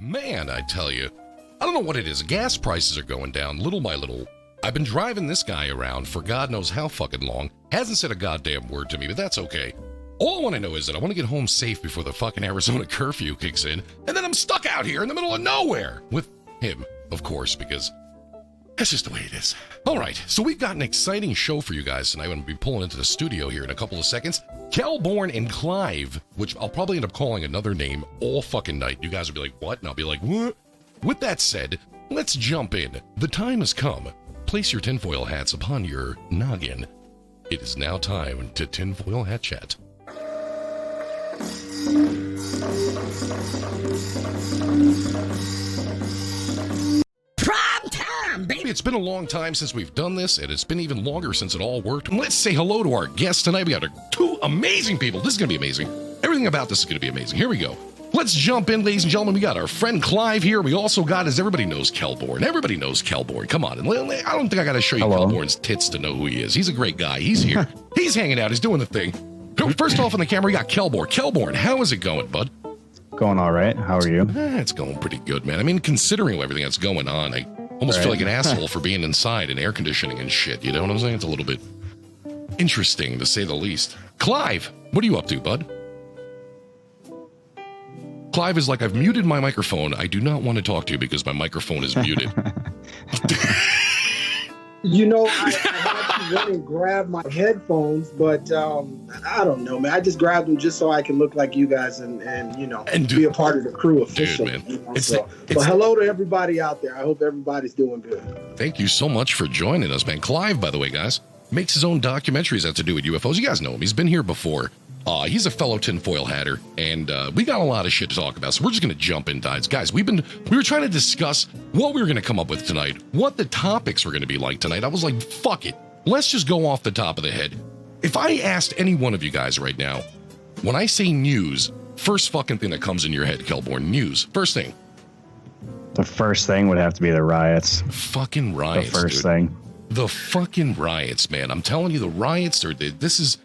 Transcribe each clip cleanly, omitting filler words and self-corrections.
Man, I tell you, I don't know what it is. Gas prices are going down little by little. I've been driving this guy around for God knows how fucking long. Hasn't said a goddamn word to me, but that's okay. All I want to know is that I want to get home safe before the fucking Arizona curfew kicks in, and then I'm stuck out here in the middle of nowhere with him, of course, because that's just the way it is. All right, so we've got an exciting show for you guys tonight. I'm going to be pulling into the studio here in a couple of seconds. Kelborn and Clive, which I'll probably end up calling another name all fucking night. You guys will be like, what? And I'll be like, what? With that said, let's jump in. The time has come. Place your tinfoil hats upon your noggin. It is now time to TinFoil Hat Chat. Prime time, baby! It's been a long time since we've done this, and it's been even longer since it all worked. Let's say hello to our guests tonight. We got two amazing people. This is going to be amazing. Everything about this is going to be amazing. Here we go. Let's jump in, ladies and gentlemen. We got our friend Clive here. We also got, as everybody knows, Kelborn. Everybody knows Kelborn. Come on. And I don't think I got to show you Kelborn's tits to know who he is. He's a great guy. He's here. He's hanging out. He's doing the thing. First off on the camera, we got Kelborn. Kelborn, how is it going, bud? Going all right. How are you? It's going pretty good, man. I mean, considering everything that's going on, I almost feel like an asshole for being inside and air conditioning and shit. You know what I'm saying? It's a little bit interesting, to say the least. Clive, what are you up to, bud? Clive is like, I've muted my microphone. I do not want to talk to you because my microphone is muted. You know, I had to run and grab my headphones, but I don't know, man. I just grabbed them just so I can look like you guys and be a part of the crew officially. Dude, man. You know? So hello to everybody out there. I hope everybody's doing good. Thank you so much for joining us, man. Clive, by the way, guys, makes his own documentaries that have to do with UFOs. You guys know him. He's been here before. He's a fellow tinfoil hatter, and we got a lot of shit to talk about, so we're just going to jump in, guys. We were trying to discuss what we were going to come up with tonight, what the topics were going to be like tonight. I was like, fuck it. Let's just go off the top of the head. If I asked any one of you guys right now, when I say news, first fucking thing that comes in your head, Kelborn, news, first thing. The first thing would have to be the riots. Fucking riots, The first dude. thing. The fucking riots, man. I'm telling you, the riots this is...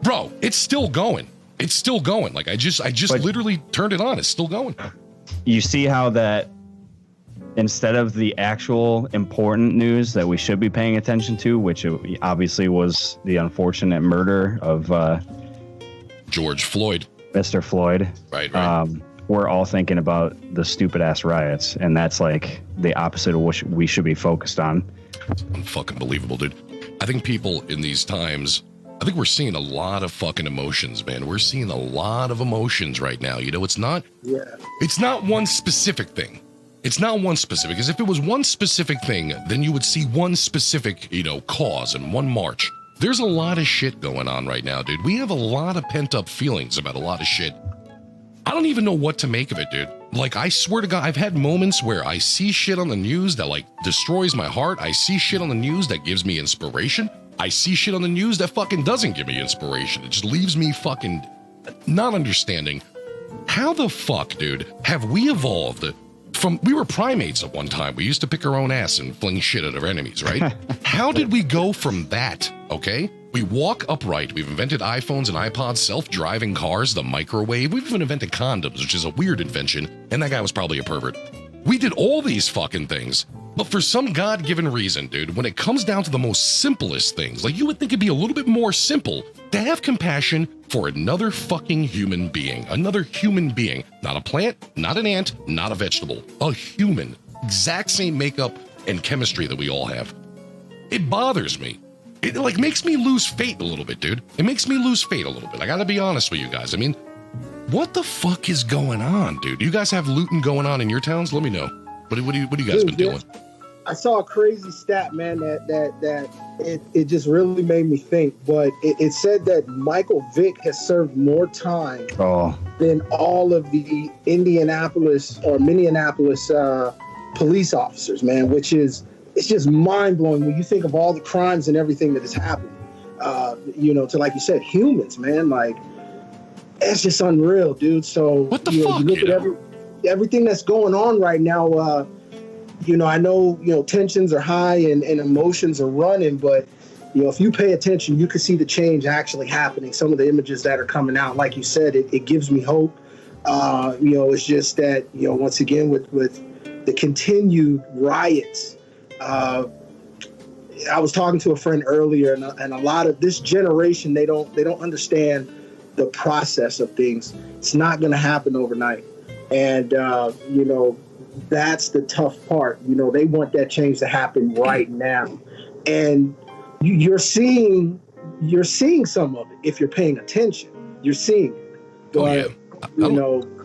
Bro, it's still going. It's still going. Like, I just literally turned it on. It's still going. You see how that instead of the actual important news that we should be paying attention to, which obviously was the unfortunate murder of George Floyd. Mr. Floyd. Right. We're all thinking about the stupid ass riots, and that's like the opposite of what we should be focused on. It's unfucking believable, dude. I think people in these times, I think we're seeing a lot of fucking emotions, man. We're seeing a lot of emotions right now. You know, it's not one specific thing. It's not one specific, because if it was one specific thing, then you would see one specific, cause and one march. There's a lot of shit going on right now, dude. We have a lot of pent-up feelings about a lot of shit. I don't even know what to make of it, dude. Like, I swear to God, I've had moments where I see shit on the news that, like, destroys my heart. I see shit on the news that gives me inspiration. I see shit on the news that fucking doesn't give me inspiration. It just leaves me fucking not understanding. How the fuck, dude, have we evolved from... We were primates at one time. We used to pick our own ass and fling shit at our enemies, right? How did we go from that, okay? We walk upright. We've invented iPhones and iPods, self-driving cars, the microwave. We've even invented condoms, which is a weird invention, and that guy was probably a pervert. We did all these fucking things, but for some God-given reason, dude, when it comes down to the most simplest things, like, you would think it'd be a little bit more simple to have compassion for another fucking human being. Another human being. Not a plant, not an ant, not a vegetable. A human. Exact same makeup and chemistry that we all have. It bothers me. It, like, makes me lose faith a little bit, dude. It makes me lose faith a little bit. I gotta be honest with you guys. I mean, what the fuck is going on, dude? You guys have looting going on in your towns? Let me know. What do you guys been doing? I saw a crazy stat, man, that it just really made me think. But it said that Michael Vick has served more time than all of the Minneapolis police officers, man, which is, it's just mind-blowing when you think of all the crimes and everything that has happened, to, like you said, humans, man. Like, it's just unreal, dude. So what the fuck? You look at everything that's going on right now. I know, tensions are high and emotions are running, but, if you pay attention, you can see the change actually happening. Some of the images that are coming out, like you said, it gives me hope. It's just that, once again, with the continued riots, I was talking to a friend earlier, and a lot of this generation, they don't understand the process of things. It's not going to happen overnight. And, that's the tough part. They want that change to happen right now. And you're seeing some of it. If you're paying attention, you're seeing it. But,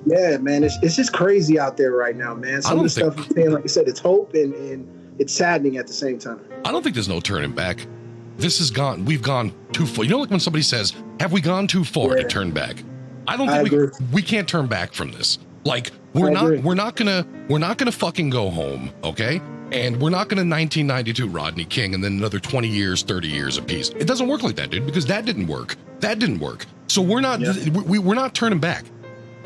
yeah, man, it's just crazy out there right now, man. Some of the stuff you're saying, like I said, it's hope and it's saddening at the same time. I don't think there's no turning back. We've gone too far. Like when somebody says, have we gone too far to turn back? I don't think we can't turn back from this. Like we're not gonna fucking go home, okay? And we're not gonna 1992 Rodney King and then another 20 years, 30 years of peace. It doesn't work like that, dude, because that didn't work. So we're not we're not turning back.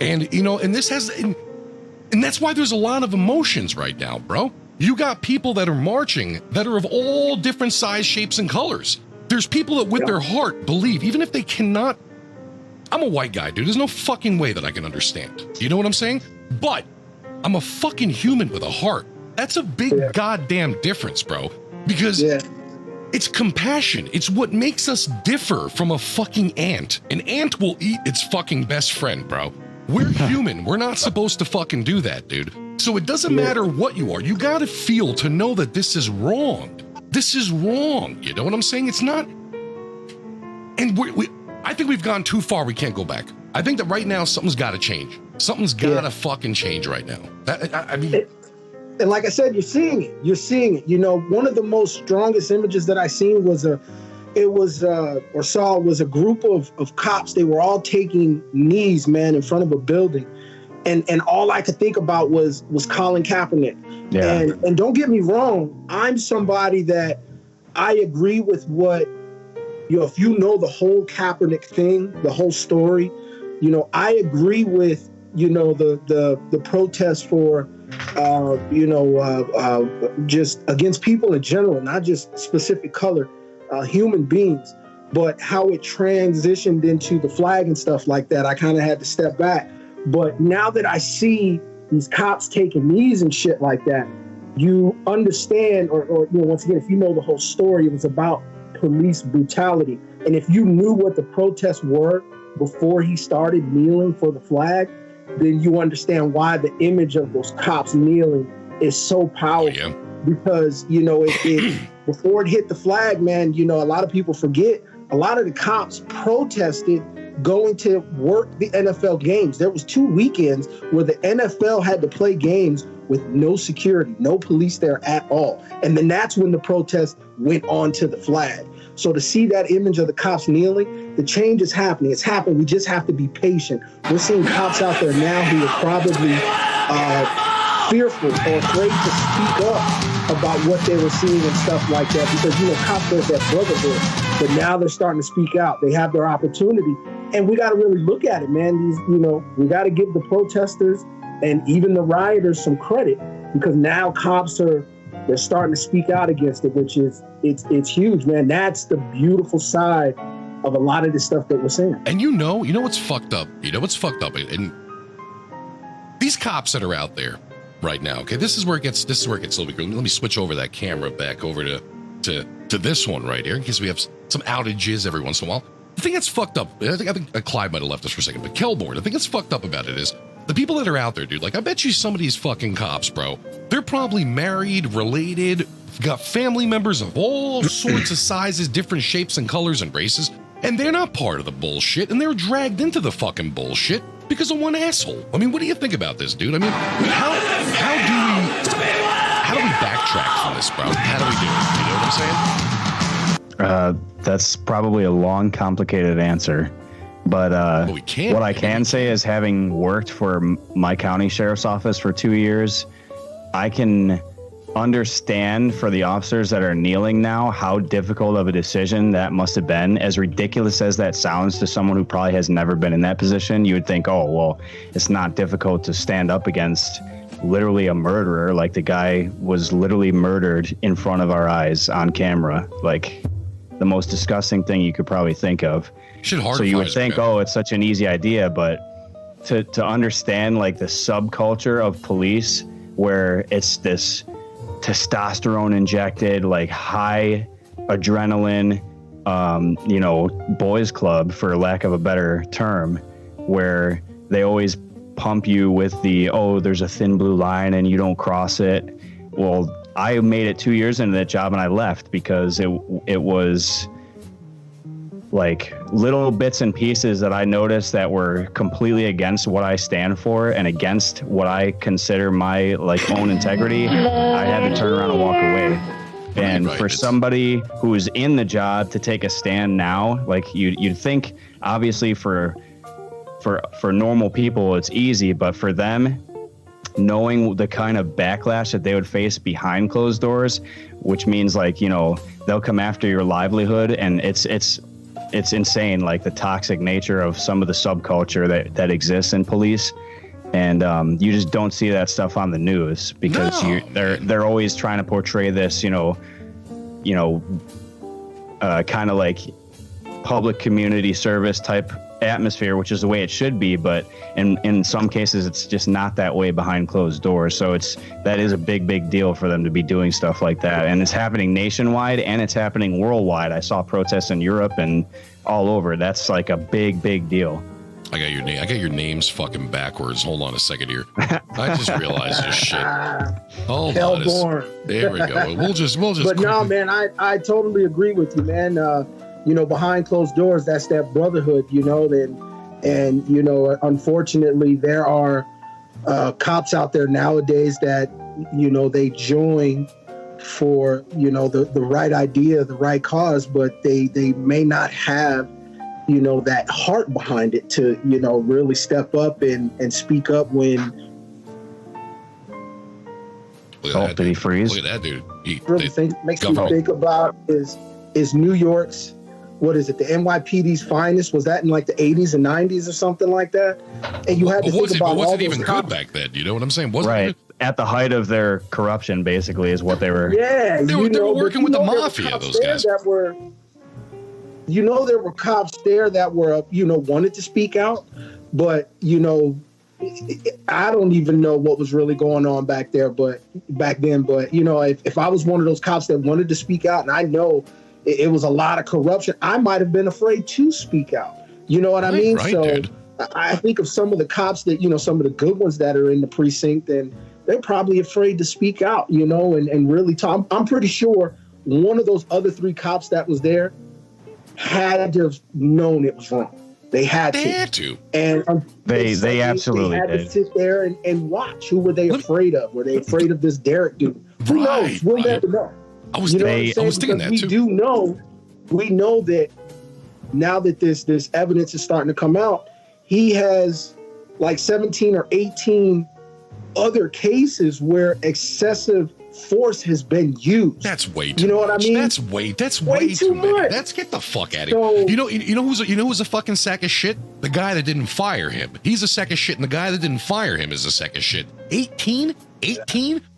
And and that's why there's a lot of emotions right now, bro. You got people that are marching that are of all different size, shapes, and colors. There's people that with their heart believe, even if they cannot. I'm a white guy, dude. There's no fucking way that I can understand. You know what I'm saying? But I'm a fucking human with a heart. That's a big goddamn difference, bro. Because it's compassion. It's what makes us differ from a fucking ant. An ant will eat its fucking best friend, bro. We're human. We're not supposed to fucking do that, dude. So it doesn't matter what you are. You got to feel to know that this is wrong. This is wrong. You know what I'm saying? It's not. And I think we've gone too far. We can't go back. I think that right now something's got to change. Something's got to fucking change right now. And like I said, you're seeing it. One of the most strongest images that I seen was a group of cops. They were all taking knees, man, in front of a building. And all I could think about was Colin Kaepernick. Yeah. And don't get me wrong, I'm somebody that I agree with what, if you know the whole Kaepernick thing, the whole story, I agree with, the protest for, just against people in general, not just specific color, human beings, but how it transitioned into the flag and stuff like that. I kind of had to step back. But now that I see these cops taking knees and shit like that, you understand, or once again, if you know the whole story, it was about police brutality. And if you knew what the protests were before he started kneeling for the flag, then you understand why the image of those cops kneeling is so powerful. Yeah. Because, it before it hit the flag, man, a lot of people forget, a lot of the cops protested going to work the NFL games. There was 2 weekends where the NFL had to play games with no security, no police there at all. And then that's when the protest went on to the flag. So to see that image of the cops kneeling, the change is happening. It's happening. We just have to be patient. We're seeing cops out there now who are probably fearful or afraid to speak up about what they were seeing and stuff like that, because cops there's that brotherhood, but now they're starting to speak out. They have their opportunity, and we got to really look at it, man. We got to give the protesters and even the rioters some credit, because now cops they're starting to speak out against it, which is it's huge, man. That's the beautiful side of a lot of the stuff that we're seeing. And you know what's fucked up? And these cops that are out there right now, okay, this is where it gets a little bit. Let me switch over that camera back over to this one right here, in case we have some outages every once in a while. The thing that's fucked up, I think Clive might have left us for a second, but Kelborn, the thing that's fucked up about it is the people that are out there, dude. Like, I bet you some of these fucking cops, bro, they're probably married, related, got family members of all sorts of sizes, different shapes and colors and races, and they're not part of the bullshit, and they're dragged into the fucking bullshit because of one asshole. I mean, what do you think about this, dude? I mean, how do we backtrack from this, bro? How do we do it? You know what I'm saying? That's probably a long, complicated answer. But what I can say is, having worked for my county sheriff's office for 2 years, I can understand for the officers that are kneeling now how difficult of a decision that must have been. As ridiculous as that sounds to someone who probably has never been in that position, you would think, oh, well, it's not difficult to stand up against literally a murderer. Like, the guy was literally murdered in front of our eyes on camera. Like, the most disgusting thing you could probably think of. So you would think, oh, it's such an easy idea, but to understand like the subculture of police, where it's this testosterone injected, like high adrenaline, boys club, for lack of a better term, where they always pump you with there's a thin blue line and you don't cross it. Well, I made it 2 years into that job and I left because it was like little bits and pieces that I noticed that were completely against what I stand for and against what I consider my like own integrity. I had to turn around and walk away. And for somebody who's in the job to take a stand now, like you'd think obviously for normal people it's easy, but for them, knowing the kind of backlash that they would face behind closed doors, which means like, they'll come after your livelihood, and it's insane, like the toxic nature of some of the subculture that exists in police. And you just don't see that stuff on the news because they're always trying to portray this, kind of like public community service type atmosphere, which is the way it should be, but in some cases it's just not that way behind closed doors. So that is a big deal for them to be doing stuff like that, and it's happening nationwide and it's happening worldwide. I saw protests in Europe and all over. That's like a big deal. I got your name. I got your names fucking backwards. Hold on a second here. I just realized this shit. Hold on. There we go. We'll just. But no, man, I totally agree with you, man. Behind closed doors, that's that brotherhood, and unfortunately, there are cops out there nowadays that, they join for, the right idea, the right cause, but they may not have, that heart behind it to, really step up and speak up when. Did he freeze? Look at that dude. Makes me think about is New York's, what is it, the NYPD's finest? Was that in like the 80s and 90s or something like that? And you had to think about wasn't even good back then. You know what I'm saying? Wasn't it? At the height of their corruption, basically, is what they were. Yeah, they were working with the mafia. Those guys. There were cops there that were, wanted to speak out, but I don't even know what was really going on back then. But if I was one of those cops that wanted to speak out, and I know it was a lot of corruption, I might have been afraid to speak out. You know what I mean? Right, so dude. I think of some of the cops that, some of the good ones that are in the precinct, and they're probably afraid to speak out, and really talk. I'm pretty sure one of those other 3 cops that was there had to have known it was wrong. They had to. And they absolutely had did. to sit there and watch. Who were they afraid of? Were they afraid of this Derek dude? Who knows? We'll never know. I was thinking that too. We know that now that this evidence is starting to come out, he has like 17 or 18 other cases where excessive force has been used. That's way too. You know what I mean? That's way too much. Let's get the fuck out of here. You know who's a fucking sack of shit? The guy that didn't fire him. He's a sack of shit, and the guy that didn't fire him is a sack of shit. 18?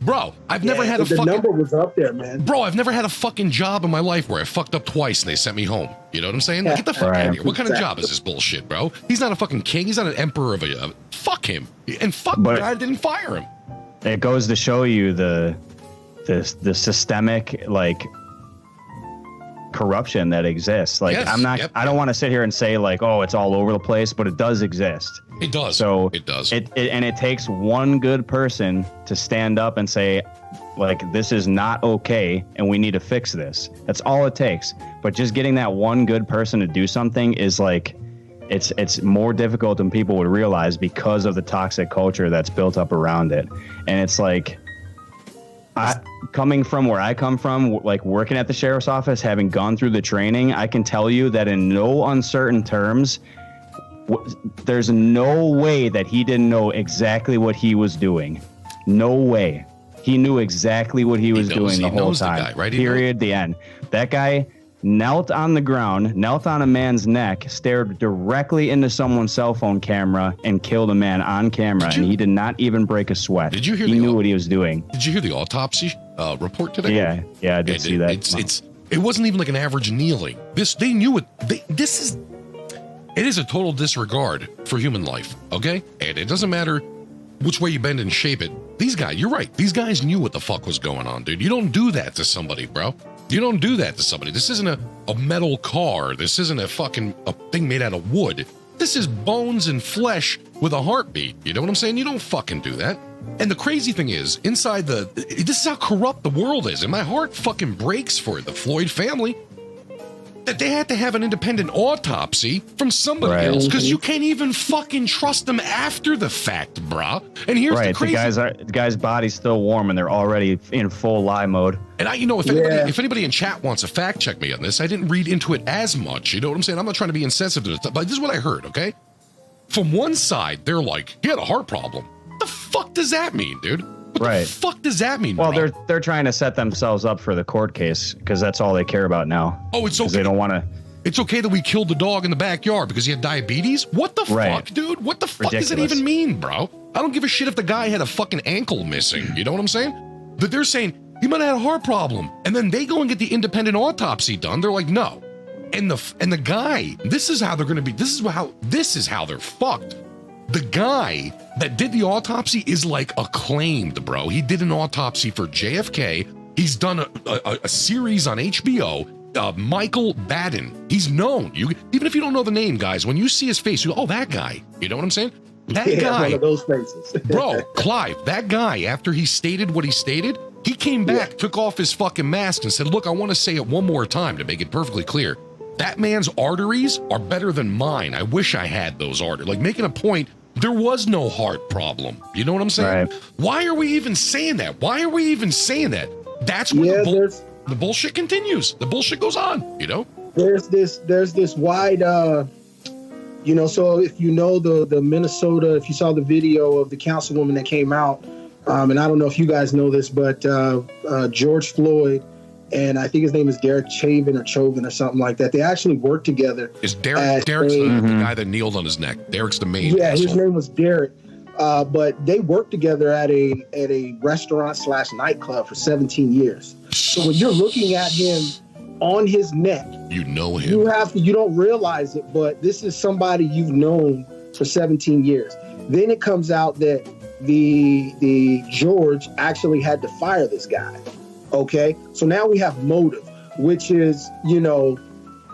Bro, I've never had the number was up there, man. Bro, I've never had a fucking job in my life where I fucked up twice and they sent me home. You know what I'm saying? Like, get the fuck out of here. What kind of job is this bullshit, bro? He's not a fucking king. He's not an emperor of a fuck him. And fuck the guy that didn't fire him. It goes to show you the systemic, like, corruption that exists. Like, yes, I don't want to sit here and say like, oh, it's all over the place, but it does exist. It does. So it does. And it takes one good person to stand up and say, like, this is not okay and we need to fix this. That's all it takes. But just getting that one good person to do something is like, it's more difficult than people would realize because of the toxic culture that's built up around it. And it's like, coming from where I come from, like working at the sheriff's office, having gone through the training, I can tell you that in no uncertain terms, there's no way that he didn't know exactly what he was doing. No way. He knew exactly what he was doing the whole time. The guy, right? Period. The end. That guy knelt on the ground, knelt on a man's neck, stared directly into someone's cell phone camera, and killed a man on camera, and he did not even break a sweat. Did you hear? He knew what he was doing. Did you hear the autopsy report today? Yeah, I did see that. It wasn't even like an average kneeling. They knew it. It is a total disregard for human life, okay? And it doesn't matter which way you bend and shape it. These guys, you're right. These guys knew what the fuck was going on, dude. You don't do that to somebody, bro. You don't do that to somebody. This isn't a metal car. This isn't a thing made out of wood. This is bones and flesh with a heartbeat. You know what I'm saying? You don't fucking do that. And the crazy thing is, this is how corrupt the world is. And my heart fucking breaks for the Floyd family that they had to have an independent autopsy from somebody else because you can't even fucking trust them after the fact, brah. And here's the crazy. The guy's body's still warm and they're already in full lie mode. And if anybody in chat wants to fact check me on this, I didn't read into it as much. You know what I'm saying? I'm not trying to be insensitive to it, but this is what I heard, okay? From one side, they're like, he had a heart problem. What the fuck does that mean, dude? What the fuck does that mean? Well, bro? they're trying to set themselves up for the court case because that's all they care about now. Oh, it's okay. They don't want to. It's okay that we killed the dog in the backyard because he had diabetes? What the fuck, dude? What the fuck does it even mean, bro? I don't give a shit if the guy had a fucking ankle missing. You know what I'm saying? But they're saying he might have had a heart problem. And then they go and get the independent autopsy done. They're like, no. And the guy, this is how they're going to be. This is how they're fucked. The guy that did the autopsy is like acclaimed, bro. He did an autopsy for JFK. He's done a series on HBO. Michael Baden. He's known. Even if you don't know the name, guys, when you see his face, you go, oh, that guy. You know what I'm saying? That guy. One of those faces. Bro, Clive, that guy, after he stated what he stated, he came back, took off his fucking mask and said, look, I want to say it one more time to make it perfectly clear. That man's arteries are better than mine. I wish I had those arteries. Like making a point, there was no heart problem. You know what I'm saying? Right. Why are we even saying that? That's where the bullshit continues. The bullshit goes on, you know? There's this wide, so if you know the Minnesota, if you saw the video of the councilwoman that came out, and I don't know if you guys know this, but George Floyd, and I think his name is Derek Chauvin or something like that. They actually worked together. Is Derek's the guy that kneeled on his neck? Derek's the main asshole. His name was Derek. But they worked together at a restaurant / nightclub for 17 years. So when you're looking at him on his neck, you know him. You don't realize it, but this is somebody you've known for 17 years. Then it comes out that the George actually had to fire this guy. Okay, so now we have motive, which is,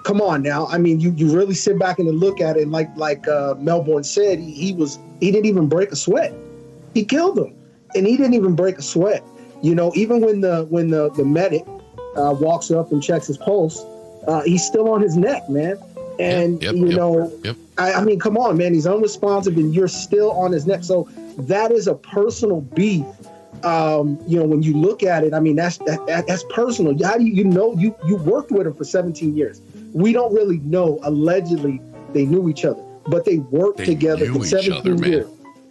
come on now. I mean, you really sit back and look at it, and like Melbourne said, he didn't even break a sweat. He killed him, and he didn't even break a sweat. Even when the medic walks up and checks his pulse, he's still on his neck, man. And I mean, come on, man. He's unresponsive, and you're still on his neck. So that is a personal beef. When you look at it, I mean, that's personal. How do you worked with him for 17 years? We don't really know. Allegedly, they knew each other, but they worked together for 17 years.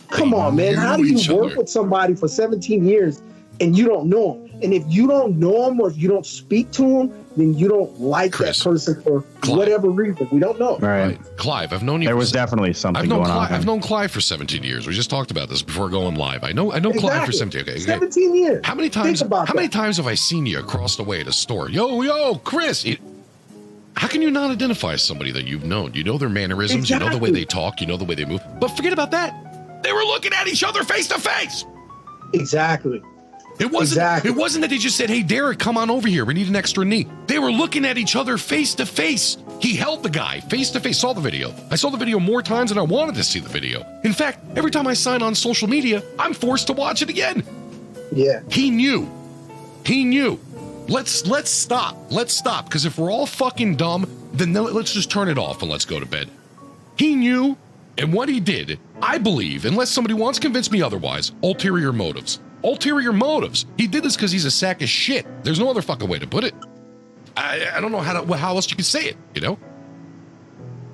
Come on, man. How do you work with somebody for 17 years and you don't know him? And if you don't know him or if you don't speak to him, then you don't like that person for whatever reason. We don't know. Right. Clive, I've known you. There was definitely something going on. I've known Clive for 17 years. We just talked about this before going live. I know Clive for 17 years. Okay. 17 years. How many times have I seen you across the way at a store? Yo, Chris. How can you not identify somebody that you've known? You know their mannerisms. Exactly. You know the way they talk. You know the way they move. But forget about that. They were looking at each other face to face. Exactly. It wasn't that they just said, hey, Derek, come on over here. We need an extra knee. They were looking at each other face to face. He held the guy face to face. Saw the video. I saw the video more times than I wanted to see the video. In fact, every time I sign on social media, I'm forced to watch it again. Yeah. He knew. Let's stop. Because if we're all fucking dumb, then let's just turn it off and let's go to bed. He knew, and what he did, I believe, unless somebody wants to convince me otherwise, ulterior motives. He did this because he's a sack of shit. There's no other fucking way to put it. I don't know how else you could say it,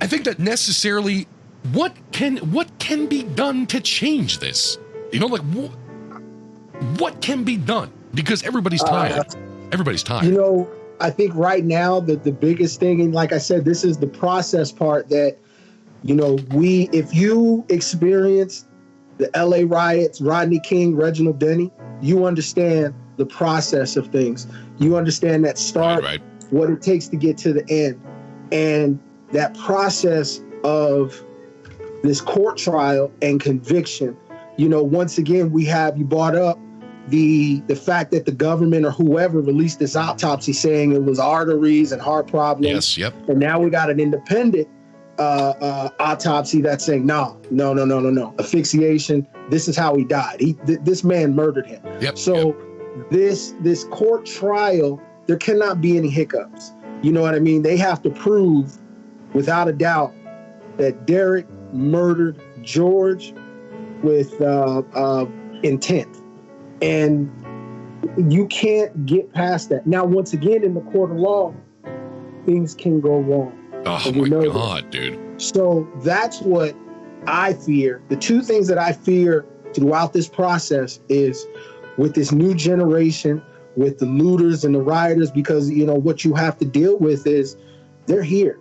I think that necessarily, what can be done to change this? What can be done? Because everybody's tired. Everybody's tired. I think right now that the biggest thing, and like I said, this is the process part that, if you experience the LA riots, Rodney King, Reginald Denny, you understand the process of things. You understand that start, right. What it takes to get to the end. And that process of this court trial and conviction. You know, once again, you brought up the fact that the government or whoever released this autopsy saying it was arteries and heart problems. Yes, yep. And now we got an independent autopsy that's saying no, asphyxiation. This is how he died. This man murdered him. Yep. So this court trial, there cannot be any hiccups. You know what I mean? They have to prove without a doubt that Derek murdered George with intent. And you can't get past that. Now, once again, in the court of law, things can go wrong. Oh, my God, dude. So that's what I fear. The two things that I fear throughout this process is with this new generation, with the looters and the rioters, because, you know, what you have to deal with is they're here.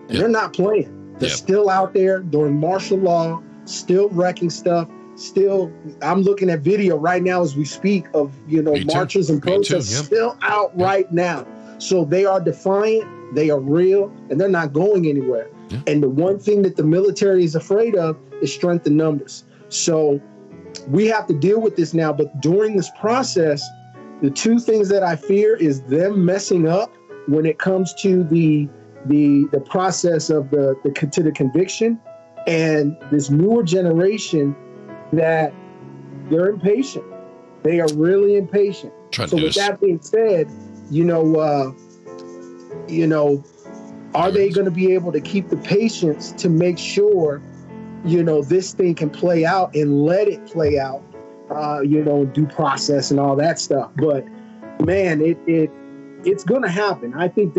And they're not playing. They're still out there doing martial law, still wrecking stuff. Still, I'm looking at video right now as we speak of, you know, marches and protests still out right now. So they are defiant, they are real, and they're not going anywhere. Yeah. And the one thing that the military is afraid of is strength in numbers. So we have to deal with this now. But during this process, the two things that I fear is them messing up when it comes to the process of the conviction, and this newer generation that they're impatient. They are really impatient. So with that being said, are they going to be able to keep the patience to make sure, this thing can play out and let it play out, due process and all that stuff. But man, it's going to happen. I think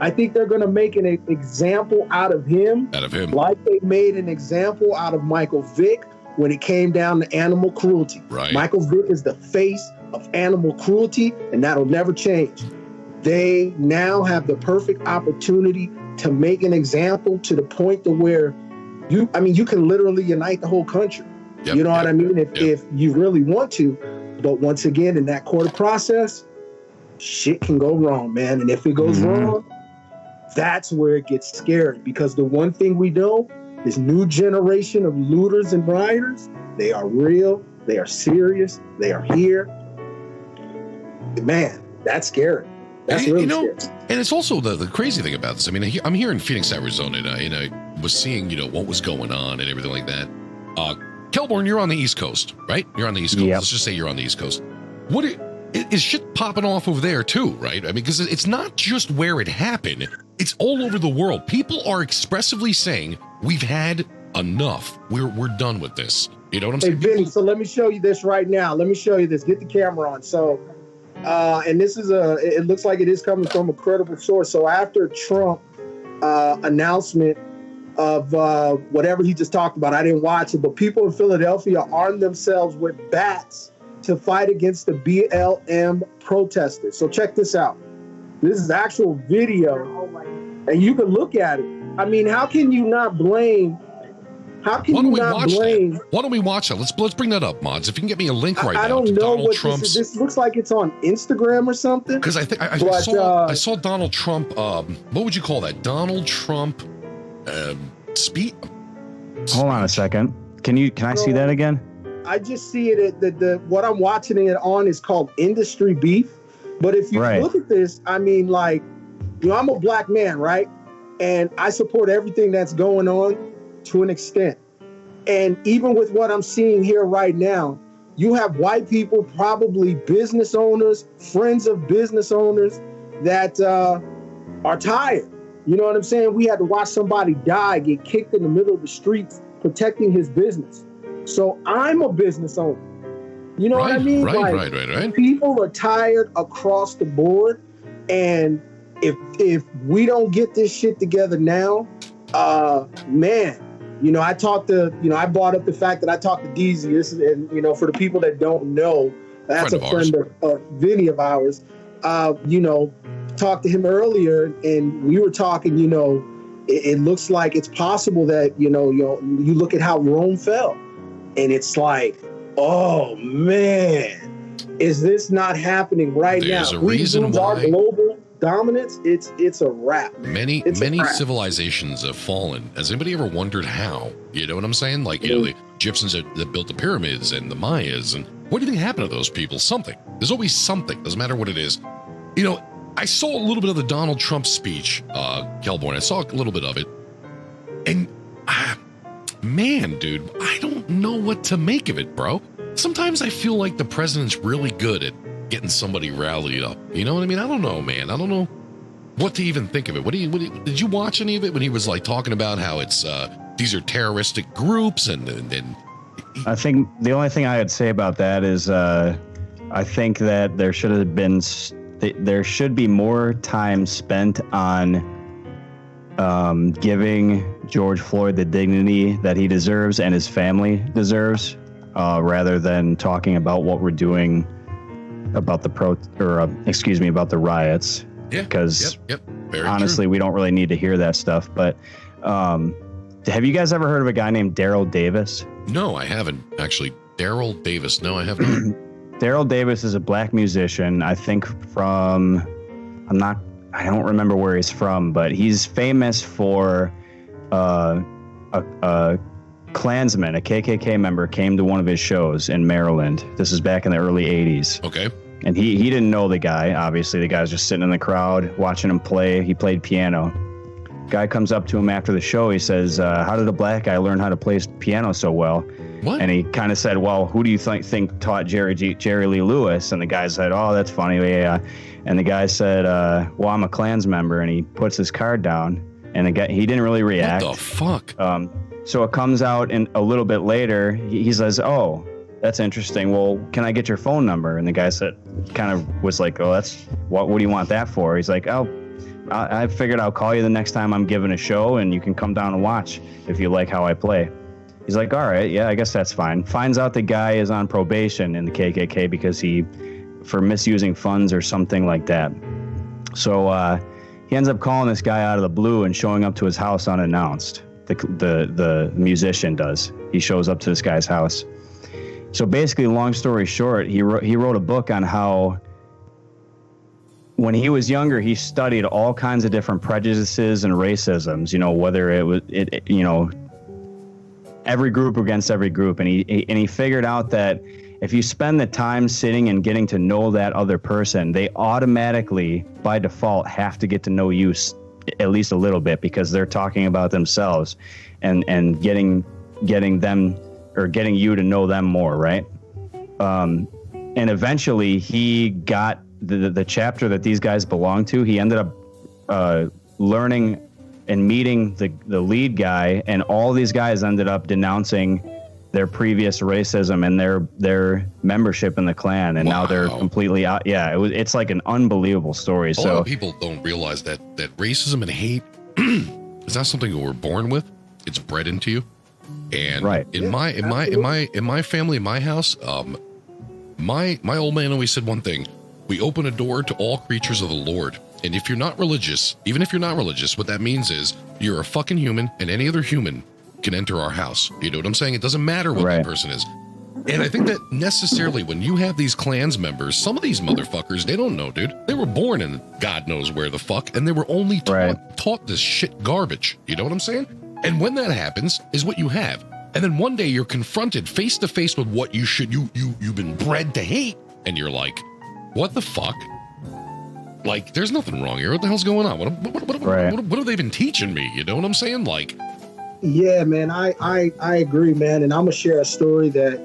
I think they're going to make an example out of him. Like they made an example out of Michael Vick when it came down to animal cruelty. Right. Michael Vick is the face of animal cruelty, and that'll never change. They now have the perfect opportunity to make an example to the point to where you can literally unite the whole country. Yep, you know what I mean? If you really want to. But once again, in that court process, shit can go wrong, man. And if it goes wrong, that's where it gets scary, because the one thing we know, this new generation of looters and rioters, they are real, they are serious, they are here. Man, that's scary. That's really scary. And it's also the crazy thing about this. I mean, I'm here in Phoenix, Arizona, and I was seeing, what was going on and everything like that. Kelborn, you're on the East Coast, right? You're on the East Coast. Yep. Let's just say you're on the East Coast. Is shit popping off over there too, right? I mean, because it's not just where it happened. It's all over the world. People are expressively saying, we've had enough. We're done with this. You know what I'm saying? Hey, Vinny, so let me show you this right now. Let me show you this. Get the camera on. So, and this is it looks like it is coming from a credible source. So after Trump announcement of whatever he just talked about, I didn't watch it, but people in Philadelphia armed themselves with bats to fight against the BLM protesters. So check this out. This is actual video, and you can look at it. I mean, how can you not blame? Why don't we watch that? Let's bring that up, Mods. If you can get me a link right now. I don't know what Trump's. This looks like it's on Instagram or something. Because I think I saw Donald Trump. What would you call that? Donald Trump speech. Hold on a second. Can I see that again? I just see it at what I'm watching it on is called Industry Beef. But if you look at this, I mean, I'm a black man, right? And I support everything that's going on to an extent. And even with what I'm seeing here right now, you have white people, probably business owners, friends of business owners that are tired. You know what I'm saying? We had to watch somebody die, get kicked in the middle of the streets, protecting his business. So I'm a business owner. You know what I mean? Right. People are tired across the board. And if we don't get this shit together now, man, I brought up the fact that I talked to DZ. This is, and, for the people that don't know, that's a friend of Vinny of ours. Talked to him earlier, and we were talking, it looks like it's possible that, you look at how Rome fell. And it's like, oh man, is this not happening right now? There's a reason why. Are global. dominance, it's a wrap, man. Many civilizations have fallen. Has anybody ever wondered how? You know what I'm saying? Like, you know, the Egyptians that built the pyramids and the Mayas, and what do you think happened to those people? Something. There's always something. Doesn't matter what it is. You know, I saw a little bit of the Donald Trump speech, Kelborn. I saw a little bit of it. And, man, dude, I don't know what to make of it, bro. Sometimes I feel like the president's really good at getting somebody rallied up. You know what I mean? I don't know, man. I don't know what to even think of it. Did you watch any of it when he was like talking about how it's these are terroristic groups and I think the only thing I would say about that is I think that there should be more time spent on giving George Floyd the dignity that he deserves and his family deserves, rather than talking about what we're doing about about the riots. Yeah. Because Very honestly, true. we don't really need to hear that stuff. But have you guys ever heard of a guy named Daryl Davis? No, I haven't actually. Daryl Davis. No, I haven't. Daryl Davis is a black musician. I think I don't remember where he's from, but he's famous for a Klansman, a KKK member, came to one of his shows in Maryland. This is back in the early 80s. Okay. And he didn't know the guy. Obviously, the guy was just sitting in the crowd watching him play. He played piano. Guy comes up to him after the show. He says, how did a black guy learn how to play piano so well? What? And he kind of said, well, who do you think taught Jerry Lee Lewis? And the guy said, oh, that's funny. Yeah. And the guy said, well, I'm a Klans member. And he puts his card down. And the guy, he didn't really react. What the fuck? So it comes out a little bit later. He says, oh, that's interesting. Well, can I get your phone number? And the guy said, kind of was like, oh, what do you want that for? He's like, oh, I figured I'll call you the next time I'm giving a show and you can come down and watch if you like how I play. He's like, all right, yeah, I guess that's fine. Finds out the guy is on probation in the KKK because for misusing funds or something like that. So he ends up calling this guy out of the blue and showing up to his house unannounced. The musician does. He shows up to this guy's house. So basically, long story short, he wrote a book on how when he was younger, he studied all kinds of different prejudices and racisms, whether it was, every group against every group. And he figured out that if you spend the time sitting and getting to know that other person, they automatically, by default, have to get to know you at least a little bit because they're talking about themselves and getting them or getting you to know them more, right? And eventually he got the chapter that these guys belong to. He ended up learning and meeting the lead guy, and all these guys ended up denouncing their previous racism and their membership in the Klan, and now they're completely out. Yeah, it's like an unbelievable story. A lot of people don't realize that racism and hate is not something that we're born with. It's bred into you. And right. in my family, in my house, my old man always said one thing: we open a door to all creatures of the Lord. And if you're not religious, even if you're not religious, what that means is you're a fucking human, and any other human can enter our house. You know what I'm saying? It doesn't matter what that person is. And I think that necessarily when you have these Klans members, some of these motherfuckers, they don't know, dude. They were born in God knows where the fuck, and they were only taught this shit garbage. You know what I'm saying? And when that happens is what you have. And then one day you're confronted face to face with what you've been bred to hate. And you're like, what the fuck? Like, there's nothing wrong here. What the hell's going on? What have they been teaching me? You know what I'm saying? Like, yeah, man, I agree, man. And I'm gonna share a story that,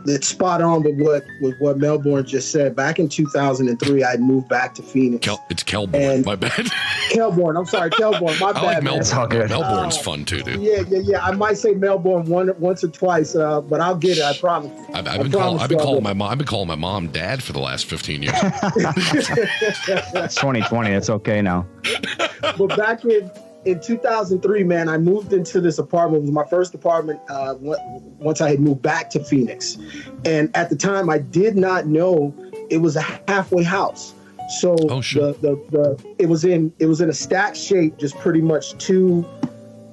that's spot on with what Melbourne just said. Back in 2003, I moved back to Phoenix. It's Kelborn, my bad. Kelborn, I'm sorry, Kelborn, my bad. Like Melbourne. Melbourne's fun too, dude. Yeah. I might say Melbourne once or twice, but I'll get it. I promise. I've been calling my mom Dad for the last 15 years. It's 2020. It's okay now. But back in 2003, man, I moved into this apartment. It was my first apartment once I had moved back to Phoenix. And at the time, I did not know it was a halfway house. So it was in a stacked shape, just pretty much two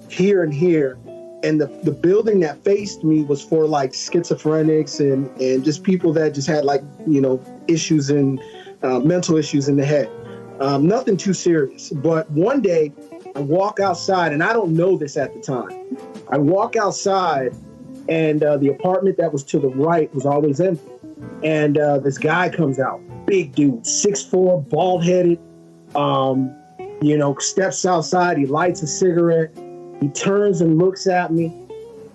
here and here. And the building that faced me was for like schizophrenics and just people that just had like, issues in mental issues in the head. Nothing too serious. But one day I walk outside, and I don't know this at the time. I walk outside, and the apartment that was to the right was always empty. And this guy comes out, big dude, 6'4", bald-headed, steps outside, he lights a cigarette, he turns and looks at me,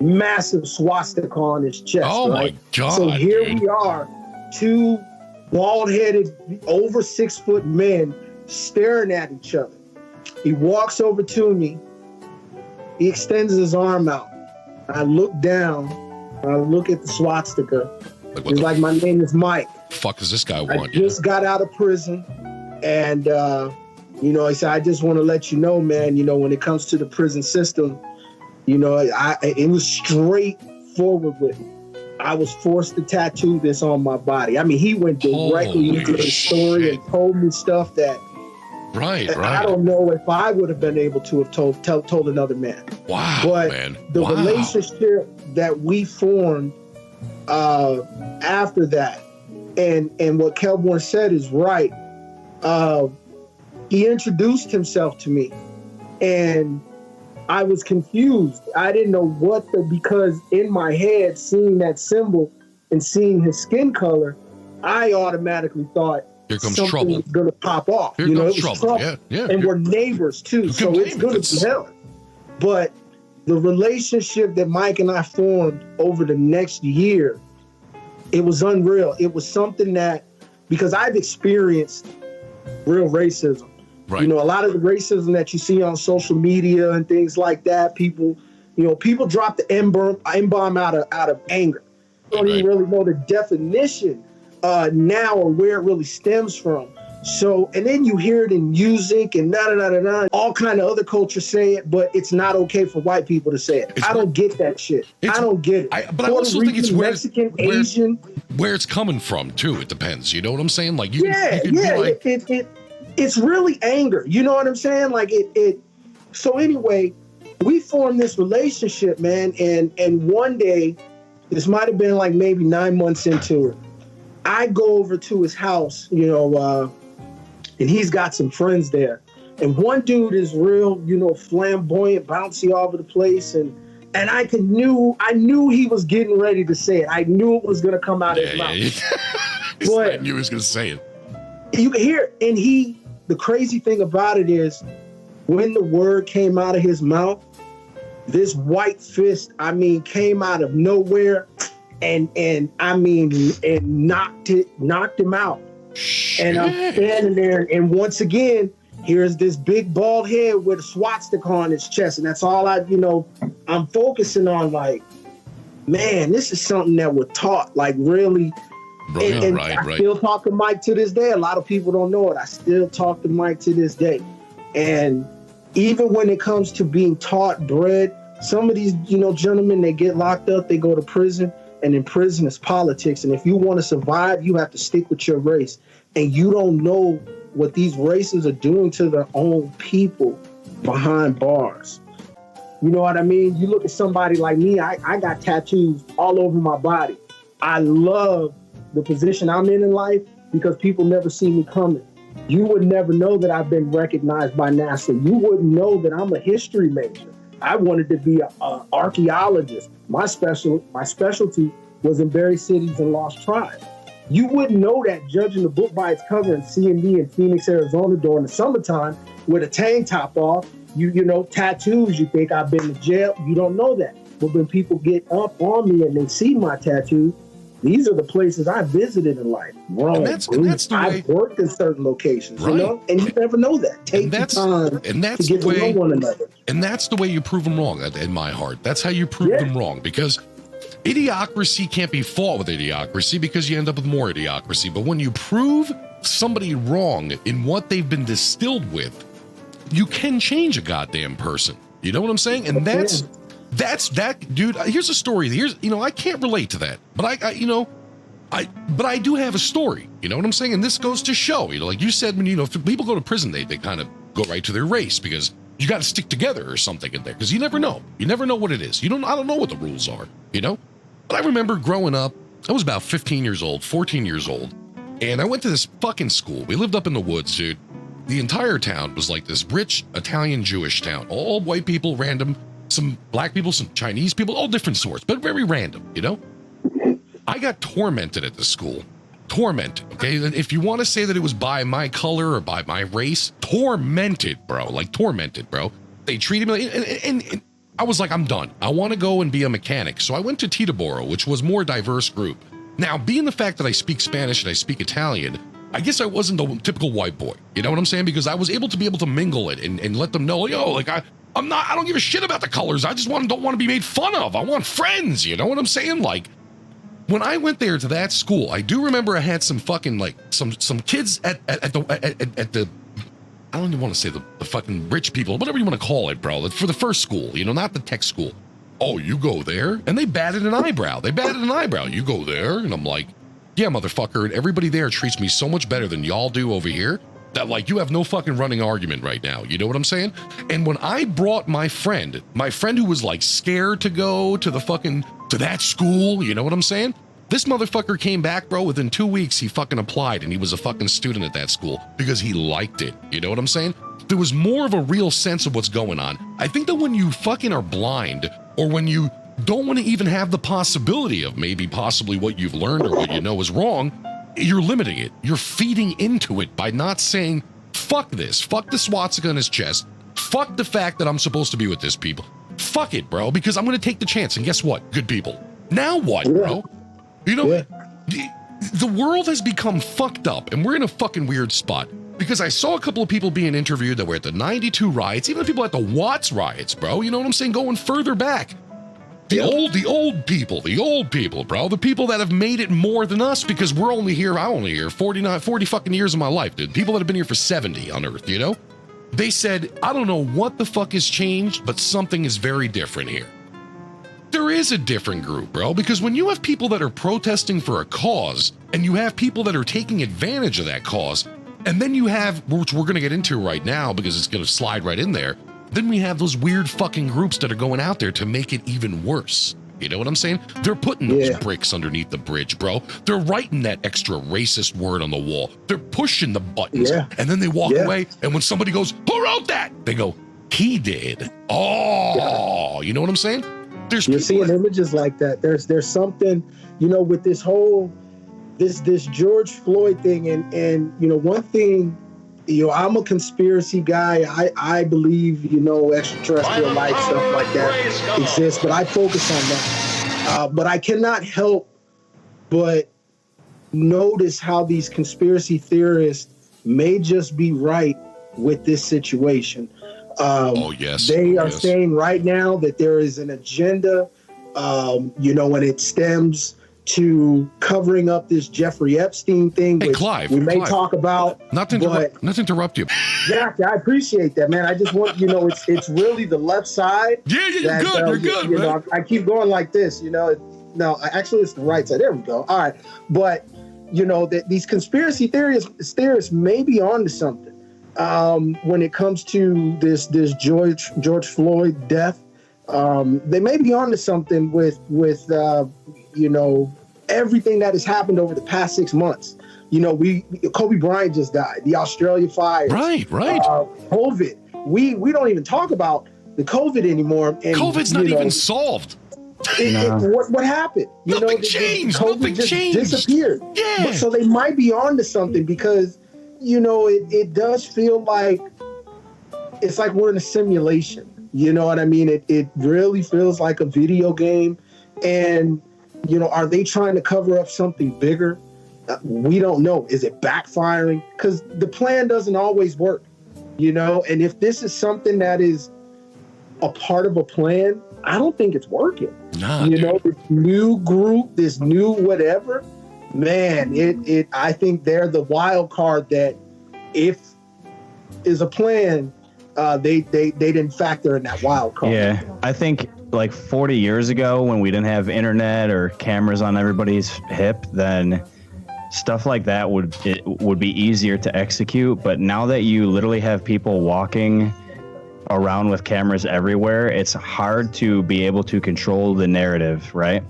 massive swastika on his chest. Oh, right? my God. So here we are, two bald-headed, over 6 foot men staring at each other. He walks over to me, he extends his arm out. I look down, I look at the swastika. He's like, my name is Mike. Fuck does this guy want? I just got out of prison, and he said, I just want to let you know, man, when it comes to the prison system, it was straightforward with me. I was forced to tattoo this on my body. I mean, he went directly into the story and told me stuff that I don't know if I would have been able to have told another man. Wow, but man. The relationship that we formed after that, and what Kelborn said is right. He introduced himself to me, and I was confused. I didn't know because in my head, seeing that symbol and seeing his skin color, I automatically thought here comes something trouble. was going to pop off. Here comes trouble. Yeah. And we're neighbors too, so it's going to be hell. But the relationship that Mike and I formed over the next year, it was unreal. It was something that, because I've experienced real racism. Right. A lot of the racism that you see on social media and things like that, people drop the N-bomb out of anger. They don't even really know the definition now or where it really stems from. So, and then you hear it in music and all kind of other cultures say it, but it's not okay for white people to say it. I don't get that shit. I don't get it. But I also think it's Mexican, Asian. Where it's coming from, too. It depends. You know what I'm saying? Like, it's really anger. You know what I'm saying? Like it. So anyway, we formed this relationship, man. And one day, this might have been like maybe 9 months into it, I go over to his house, and he's got some friends there. And one dude is real, flamboyant, bouncy all over the place. And I knew he was getting ready to say it. I knew it was going to come out of his mouth. But I knew he was going to say it. You can hear it. And the crazy thing about it is, when the word came out of his mouth, this white fist, came out of nowhere and knocked him out. Shit. And I'm standing there, and once again, here's this big bald head with a swastika on his chest, and that's all I'm focusing on. Like, man, this is something that we're taught, like, really. And I still talk to Mike to this day. A lot of people don't know it. I still talk to Mike to this day. And even when it comes to being taught bread, some of these, gentlemen, they get locked up, they go to prison, and in prison it's politics. And if you want to survive, you have to stick with your race. And you don't know what these races are doing to their own people behind bars. You know what I mean? You look at somebody like me, I got tattoos all over my body. I love the position I'm in life because people never see me coming. You would never know that I've been recognized by NASA. You wouldn't know that I'm a history major. I wanted to be an archaeologist. My specialty was in buried cities and lost tribes. You wouldn't know that judging the book by its cover and seeing me in Phoenix, Arizona during the summertime with a tank top off, tattoos, you think I've been to jail. You don't know that. But when people get up on me and they see my tattoos, these are the places I visited in life. Rome, Greece. I've worked in certain locations, and you never know that. Take the time to get to know one another. And that's the way you prove them wrong, in my heart. That's how you prove them wrong, because idiocracy can't be fought with idiocracy because you end up with more idiocracy. But when you prove somebody wrong in what they've been distilled with, you can change a goddamn person. You know what I'm saying? And that's that, dude. Here's a story. I can't relate to that, but I do have a story. You know what I'm saying? And this goes to show, like you said, when if people go to prison, they kind of go right to their race because you got to stick together or something in there because you never know. You never know what it is. I don't know what the rules are. But I remember growing up. I was about 14 years old, And I went to this fucking school. We lived up in the woods, dude. The entire town was like this rich Italian Jewish town. All white people, random, some black people, some Chinese people, all different sorts, but very random, you know? I got tormented at the school. Tormented, okay? And if you want to say that it was by my color or by my race, tormented, bro. Like tormented, bro. They treated me like, and I was like, I'm done. I want to go and be a mechanic. So I went to Teterboro, which was more diverse group. Now, being the fact that I speak Spanish and I speak Italian, I guess I wasn't the typical white boy. You know what I'm saying? Because I was able to mingle it and let them know, yo, like I don't give a shit about the colors. I just don't want to be made fun of. I want friends. You know what I'm saying? Like, when I went there to that school, I do remember I had some fucking like some kids at the I don't even want to say the fucking rich people, whatever you want to call it, bro. For the first school, you know, not the tech school. Oh, you go there? And they batted an eyebrow. You go there? And I'm like, yeah, motherfucker. And everybody there treats me so much better than y'all do over here that like you have no fucking running argument right now. You know what I'm saying? And when I brought my friend who was like scared to go to to that school, you know what I'm saying? This motherfucker came back, bro. Within 2 weeks, he fucking applied and he was a fucking student at that school because he liked it. You know what I'm saying? There was more of a real sense of what's going on. I think that when you fucking are blind or when you don't want to even have the possibility of possibly what you've learned or what you know is wrong, you're limiting it. You're feeding into it by not saying, fuck this. Fuck the swastika on his chest. Fuck the fact that I'm supposed to be with this people. Fuck it, bro, because I'm going to take the chance. And guess what? Good people. Now what, bro? You know, the world has become fucked up and we're in a fucking weird spot because I saw a couple of people being interviewed that were at the 92 riots, even the people at the Watts riots, bro. You know what I'm saying? Going further back. The old people, bro. The people that have made it more than us because I'm only here 40 fucking years of my life, dude. People that have been here for 70 on Earth, you know? They said, I don't know what the fuck has changed, but something is very different here. There is a different group, bro, because when you have people that are protesting for a cause and you have people that are taking advantage of that cause, and then you have, which we're going to get into right now because it's going to slide right in there, then we have those weird fucking groups that are going out there to make it even worse. You know what I'm saying? They're putting those bricks underneath the bridge, bro. They're writing that extra racist word on the wall. They're pushing the buttons. Yeah. And then they walk away. And when somebody goes, who wrote that? They go, he did. Oh, you know what I'm saying? You're seeing images like that. There's something, you know, with this whole, this George Floyd thing. And you know, one thing, you know, I'm a conspiracy guy. I believe, you know, extraterrestrial life, stuff like that exists, but I focus on that. But I cannot help but notice how these conspiracy theorists may just be right with this situation. They are saying right now that there is an agenda, you know, when it stems to covering up this Jeffrey Epstein thing, which Clive, we may talk about. Not to interrupt you. Yeah, I appreciate that, man. I just want, you know, it's really the left side. Yeah, you're good. You're good, you man. know, I keep going like this, you know. No, actually, it's the right side. There we go. All right, but you know that these conspiracy theorists may be onto something. When it comes to this George Floyd death, they may be onto something with you know, everything that has happened over the past 6 months. You know, Kobe Bryant just died, the Australia fires, right, COVID. We don't even talk about the COVID anymore. And COVID's not even solved. What happened? You Nothing know, changed. COVID Nothing just changed. disappeared. Yeah. So they might be onto something because, you know, it does feel like it's like we're in a simulation. You know what I mean? It really feels like a video game. And, you know, are they trying to cover up something bigger? We don't know. Is it backfiring? Because the plan doesn't always work, you know? And if this is something that is a part of a plan, I don't think it's working. Nah, you know, this new group, this new whatever, man, I think they're the wild card that if is a plan, they didn't factor in that wild card. Yeah, I think like 40 years ago when we didn't have internet or cameras on everybody's hip, then stuff like that would be easier to execute. But now that you literally have people walking around with cameras everywhere, it's hard to be able to control the narrative, right?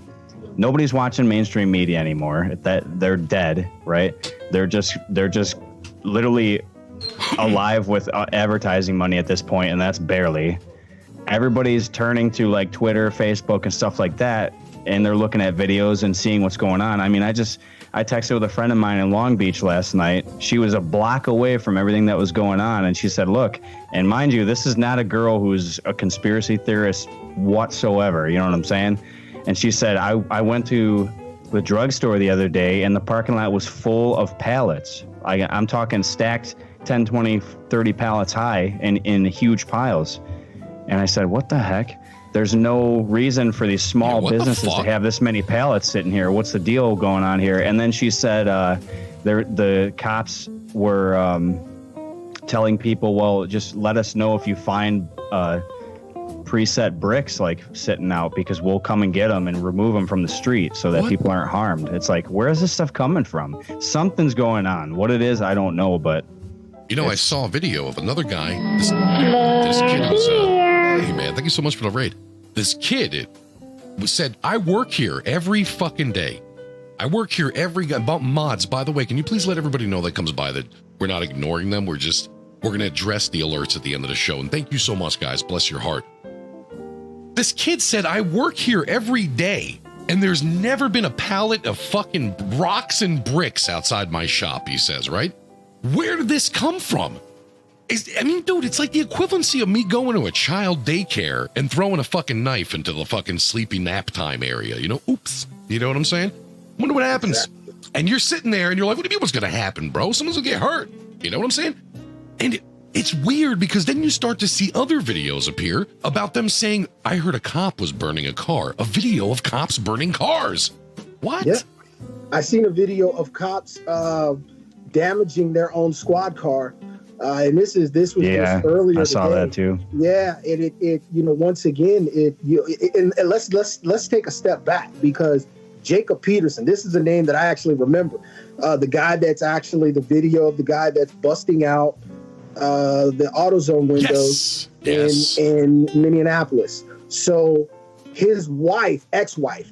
Nobody's watching mainstream media anymore. That they're dead, right? They're just literally alive with advertising money at this point, and that's barely. Everybody's turning to like Twitter, Facebook, and stuff like that, and they're looking at videos and seeing what's going on. I mean, I texted with a friend of mine in Long Beach last night. She was a block away from everything that was going on, and she said, look, and mind you, this is not a girl who's a conspiracy theorist whatsoever, you know what I'm saying? And she said, I went to the drugstore the other day, and the parking lot was full of pallets. I'm talking stacked 10, 20, 30 pallets high in huge piles. And I said, what the heck? There's no reason for these small businesses to have this many pallets sitting here. What's the deal going on here? And then she said the cops were telling people, well, just let us know if you find preset bricks like sitting out, because we'll come and get them and remove them from the street so that people aren't harmed. It's like, where is this stuff coming from? Something's going on. What it is, I don't know, but... You know, I saw a video of another guy. This kid was, hey man, thank you so much for the raid. This kid said, I work here every fucking day. I work here about mods. By the way, can you please let everybody know that comes by that we're not ignoring them. We're going to address the alerts at the end of the show. And thank you so much, guys. Bless your heart. This kid said, I work here every day, and there's never been a pallet of fucking rocks and bricks outside my shop, he says, right? Where did this come from? Dude, it's like the equivalency of me going to a child daycare and throwing a fucking knife into the fucking sleepy nap time area. You know, oops. You know what I'm saying? Wonder what happens. Exactly. And you're sitting there and you're like, what do you mean what's going to happen, bro? Someone's going to get hurt. You know what I'm saying? And it's weird because then you start to see other videos appear about them saying, I heard a cop was burning a car. A video of cops burning cars. What? Yeah. I seen a video of cops damaging their own squad car. And this was just earlier. I saw that too. Yeah, it once again and let's take a step back, because Jacob Peterson, this is a name that I actually remember. The guy that's actually the video of the guy that's busting out the AutoZone windows in Minneapolis. So his ex-wife,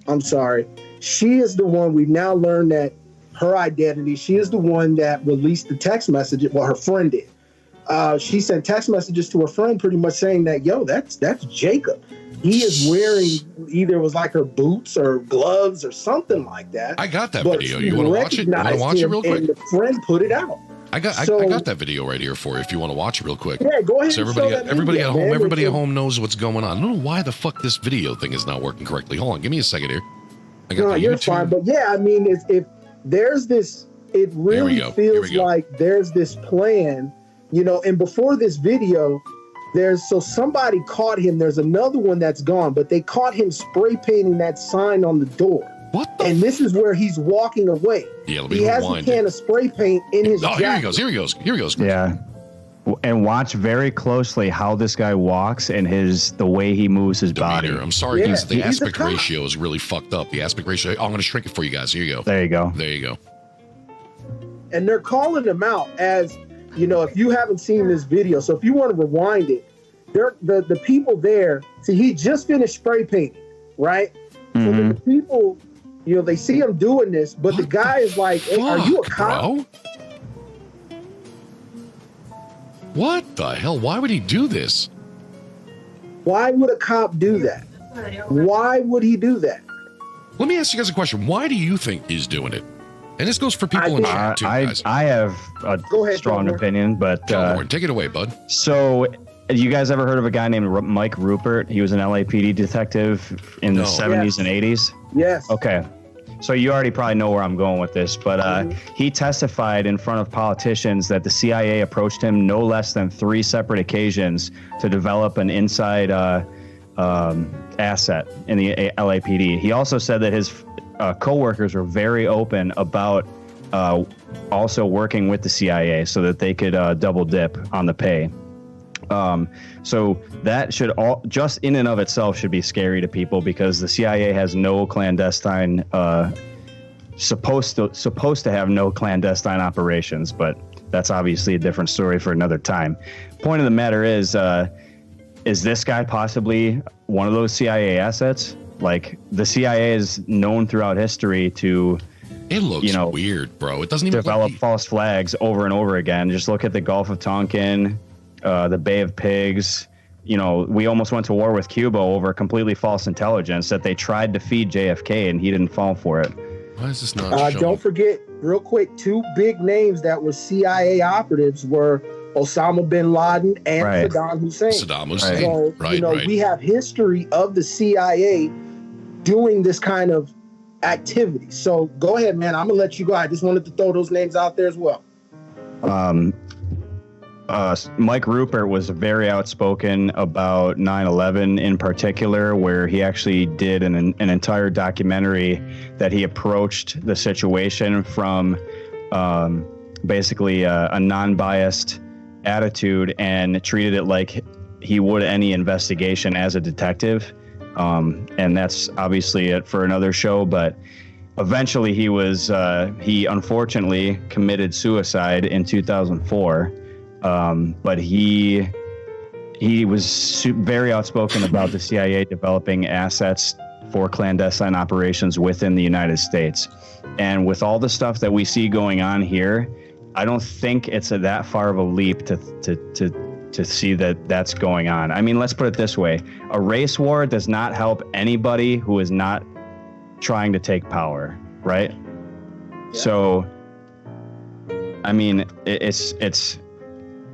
she is the one. We've now learned that her identity. She is the one that released the text message. Well, her friend did. She sent text messages to her friend pretty much saying that, yo, that's Jacob. He is wearing either it was like her boots or gloves or something like that. I got that video. You want to watch it? You want to watch it real quick? And the friend put it out. I got that video right here for you if you want to watch it real quick. Yeah, go ahead. So everybody at home knows what's going on. I don't know why the fuck this video thing is not working correctly. Hold on, give me a second here. You're fine. But yeah, I mean, if there's this, it really feels like there's this plan, and before this video, somebody caught him. There's another one that's gone, but they caught him spray painting that sign on the door. What the? And this is where he's walking away. Yeah, let me he has a can of spray paint in his jacket. Here he goes. Yeah. And watch very closely how this guy walks and the way he moves his body. I'm sorry, because the aspect ratio is really fucked up. The aspect ratio. I'm going to shrink it for you guys. Here you go. There you go. There you go. And they're calling him out as, if you haven't seen this video. So if you want to rewind it, the people there, see, he just finished spray painting, right? Mm-hmm. So the people, they see him doing this, but the guy is like, hey, are you a cop? Bro? What the hell? Why would he do this? Why would a cop do that? Why would he do that? Let me ask you guys a question. Why do you think he's doing it? And this goes for people in chat too, guys. I have a strong opinion, but take it away, bud. So, you guys ever heard of a guy named Mike Rupert? He was an LAPD detective in the 70s and 80s. Yes. Okay. So you already probably know where I'm going with this, but he testified in front of politicians that the CIA approached him no less than 3 separate occasions to develop an inside asset in the LAPD. He also said that his coworkers were very open about also working with the CIA so that they could double dip on the pay. So that should just in and of itself should be scary to people, because the CIA has no clandestine, supposed to have no clandestine operations, but that's obviously a different story for another time. Point of the matter is this guy possibly one of those CIA assets? Like, the CIA is known throughout history to It looks weird, bro. It doesn't even develop false flags over and over again. Just look at the Gulf of Tonkin, the Bay of Pigs. We almost went to war with Cuba over completely false intelligence that they tried to feed JFK and he didn't fall for it. Why is this not don't forget, real quick, 2 big names that were CIA operatives were Osama bin Laden and Saddam Hussein. So, we have history of the CIA doing this kind of activity. So go ahead, man. I'm gonna let you go. I just wanted to throw those names out there as well. Mike Rupert was very outspoken about 9/11 in particular, where he actually did an entire documentary that he approached the situation from basically a non-biased attitude and treated it like he would any investigation as a detective. And that's obviously it for another show, but eventually he unfortunately committed suicide in 2004. But he was very outspoken about the CIA developing assets for clandestine operations within the United States. And with all the stuff that we see going on here, I don't think it's that far of a leap to see that that's going on. I mean, let's put it this way. A race war does not help anybody who is not trying to take power, right? Yeah. So, I mean, it's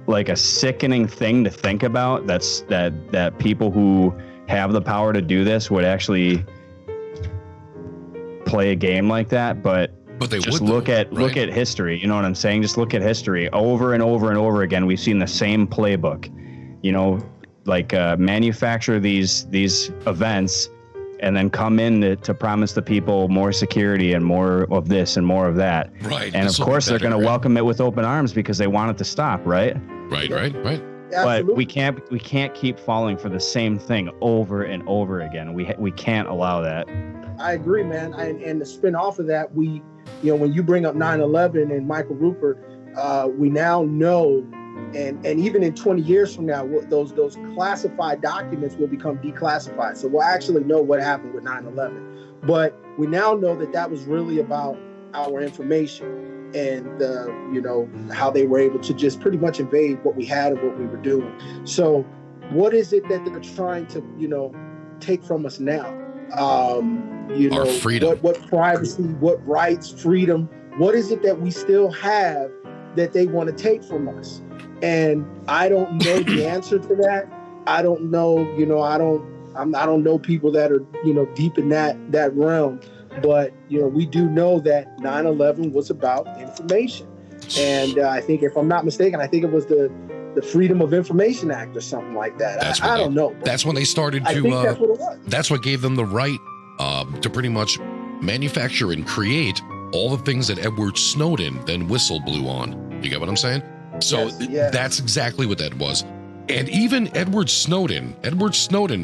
like a sickening thing to think about. That people who have the power to do this would actually play a game like that, but they just look at history. You know what I'm saying? Just look at history over and over and over again. We've seen the same playbook. Manufacture these events and then come in to promise the people more security and more of this and more of that. Right. And of course, they're going to welcome it with open arms because they want it to stop. Right. Right. But we can't keep falling for the same thing over and over again. We can't allow that. I agree, man. And to spin off of that, when you bring up 9/11 and Michael Rupert, we now know, and even in 20 years from now, those classified documents will become declassified. So we'll actually know what happened with 9/11. But we now know that was really about our information and how they were able to just pretty much invade what we had and what we were doing. So what is it that they're trying to take from us now? Our freedom. What privacy, what rights, freedom, what is it that we still have that they want to take from us? And I don't know the answer to that. I don't know, I don't know people that are, deep in that realm, but, we do know that 9/11 was about information. And I think, if I'm not mistaken, I think it was the Freedom of Information Act or something like that. I don't know. That's when they started to, I think that's what it was. That's what gave them the right to pretty much manufacture and create all the things that Edward Snowden then whistle blew on. You get what I'm saying? So yes. That's exactly what that was. And even Edward Snowden,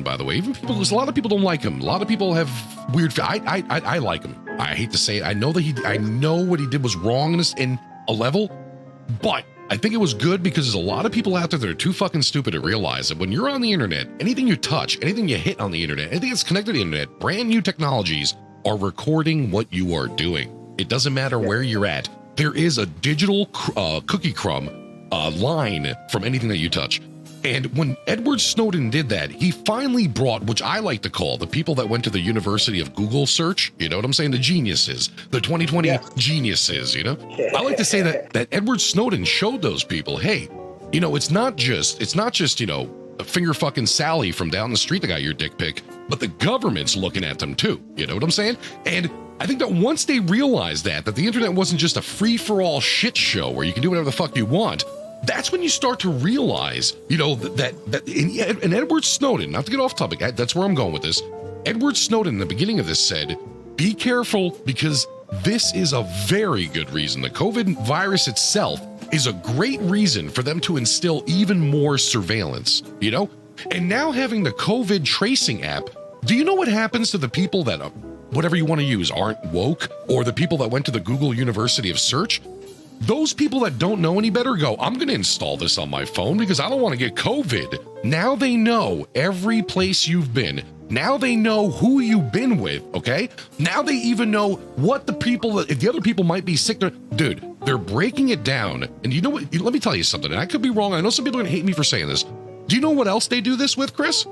by the way, a lot of people don't like him. A lot of people have weird. I like him. I hate to say it. I know what he did was wrong in a level, but I think it was good because there's a lot of people out there that are too fucking stupid to realize that when you're on the internet, anything you touch, anything you hit on the internet, anything that's connected to the internet, brand new technologies are recording what you are doing. It doesn't matter where you're at. There is a digital cookie crumb line from anything that you touch. And when Edward Snowden did that, he finally brought, which I like to call the people that went to the University of Google search, you know what I'm saying? The geniuses, the 2020 geniuses, I like to say that Edward Snowden showed those people, hey, it's not just, finger fucking Sally from down the street that got your dick pic, but the government's looking at them too. You know what I'm saying? And I think that once they realized that the internet wasn't just a free-for-all shit show where you can do whatever the fuck you want, that's when you start to realize, that in Edward Snowden, not to get off topic, that's where I'm going with this. Edward Snowden in the beginning of this said, be careful because this is a very good reason. The COVID virus itself is a great reason for them to instill even more surveillance, And now having the COVID tracing app, do you know what happens to the people that, whatever you want to use, aren't woke, or the people that went to the Google University of Search? Those people that don't know any better go, I'm going to install this on my phone because I don't want to get COVID. Now they know every place you've been, Now they know who you've been with, okay? Now they even know what the people, if the other people might be sick. Dude, they're breaking it down. And you know what? Let me tell you something. And I could be wrong. I know some people are going to hate me for saying this. Do you know what else they do this with, Chris?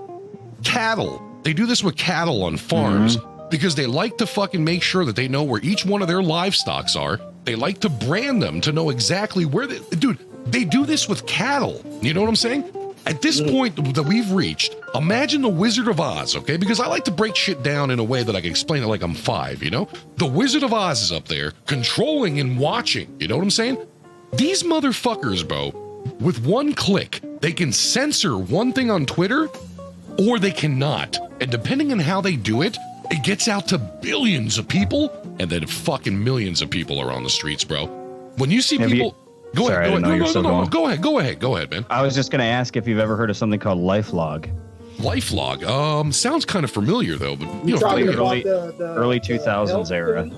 Cattle. They do this with cattle on farms because they like to fucking make sure that they know where each one of their livestocks are. They like to brand them to know exactly where they, dude, they do this with cattle. You know what I'm saying? At this point that we've reached, imagine the Wizard of Oz, okay? Because I like to break shit down in a way that I can explain it like I'm 5, you know? The Wizard of Oz is up there controlling and watching, you know what I'm saying? These motherfuckers, bro, with one click, they can censor one thing on Twitter or they cannot. And depending on how they do it, it gets out to billions of people and then fucking millions of people are on the streets, bro. When you see people... Go ahead, man. I was just going to ask if you've ever heard of something called LifeLog. LifeLog? Sounds kind of familiar, though. But you know, early 2000s era.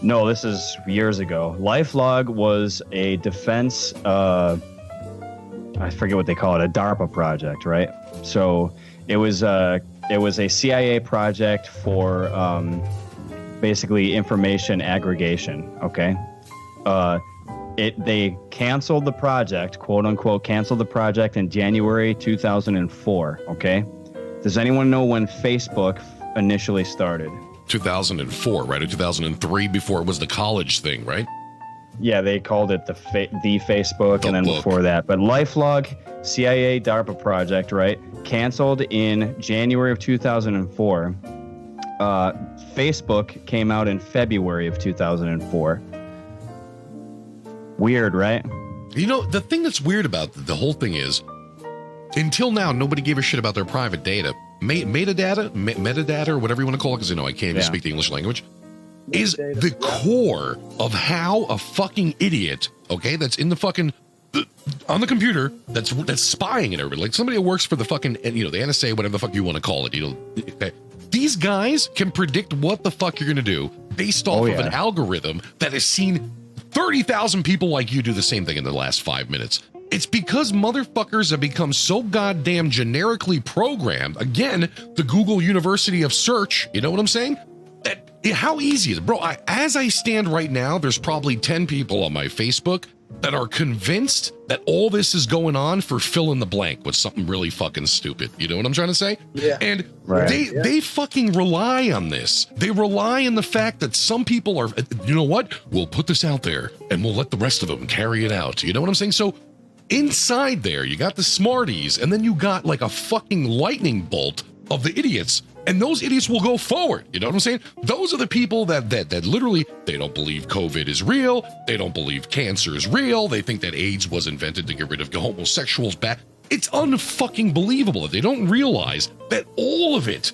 No, this is years ago. LifeLog was a defense, I forget what they call it, a DARPA project, right? So it was a CIA project for basically information aggregation, okay? They canceled the project, quote unquote, canceled the project in January 2004. Okay. Does anyone know when Facebook initially started? 2004, right? Or 2003 before it was the college thing, right? Yeah, they called it the Facebook, and then before that. But LifeLog, CIA DARPA project, right? Canceled in January of 2004. Facebook came out in February of 2004. Weird, right? You know, the thing that's weird about the whole thing is, until now, nobody gave a shit about their private data. Metadata, or whatever you want to call it, because you know I can't even speak the English language, is the core of how a fucking idiot, okay, that's in the fucking, on the computer, that's spying and everybody, like somebody who works for the fucking, you know, the NSA, whatever the fuck you want to call it, you know, these guys can predict what the fuck you're going to do based off of an algorithm that has seen 30,000 people like you do the same thing in the last 5 minutes. It's because motherfuckers have become so goddamn generically programmed. Again, the Google University of Search, you know what I'm saying? How easy is it? Bro, as I stand right now, there's probably 10 people on my Facebook that are convinced that all this is going on for fill in the blank with something really fucking stupid. You know what I'm trying to say? Yeah. And they fucking rely on this. They rely on the fact that some people are, you know what? We'll put this out there and we'll let the rest of them carry it out. You know what I'm saying? So inside there, you got the smarties and then you got like a fucking lightning bolt of the idiots. And those idiots will go forward. You know what I'm saying? Those are the people that literally, they don't believe COVID is real. They don't believe cancer is real. They think that AIDS was invented to get rid of homosexuals back. It's unfucking believable. They don't realize that all of it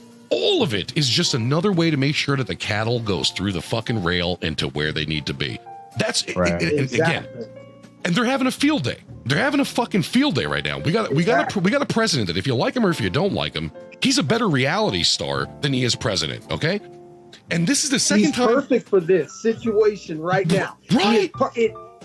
is just another way to make sure that the cattle goes through the fucking rail and to where they need to be. That's again. And they're having a field day. They're having a fucking field day right now. We got a president that if you like him or if you don't like him, he's a better reality star than he is president, okay? And this is the second time. He's perfect for this situation right now. Right.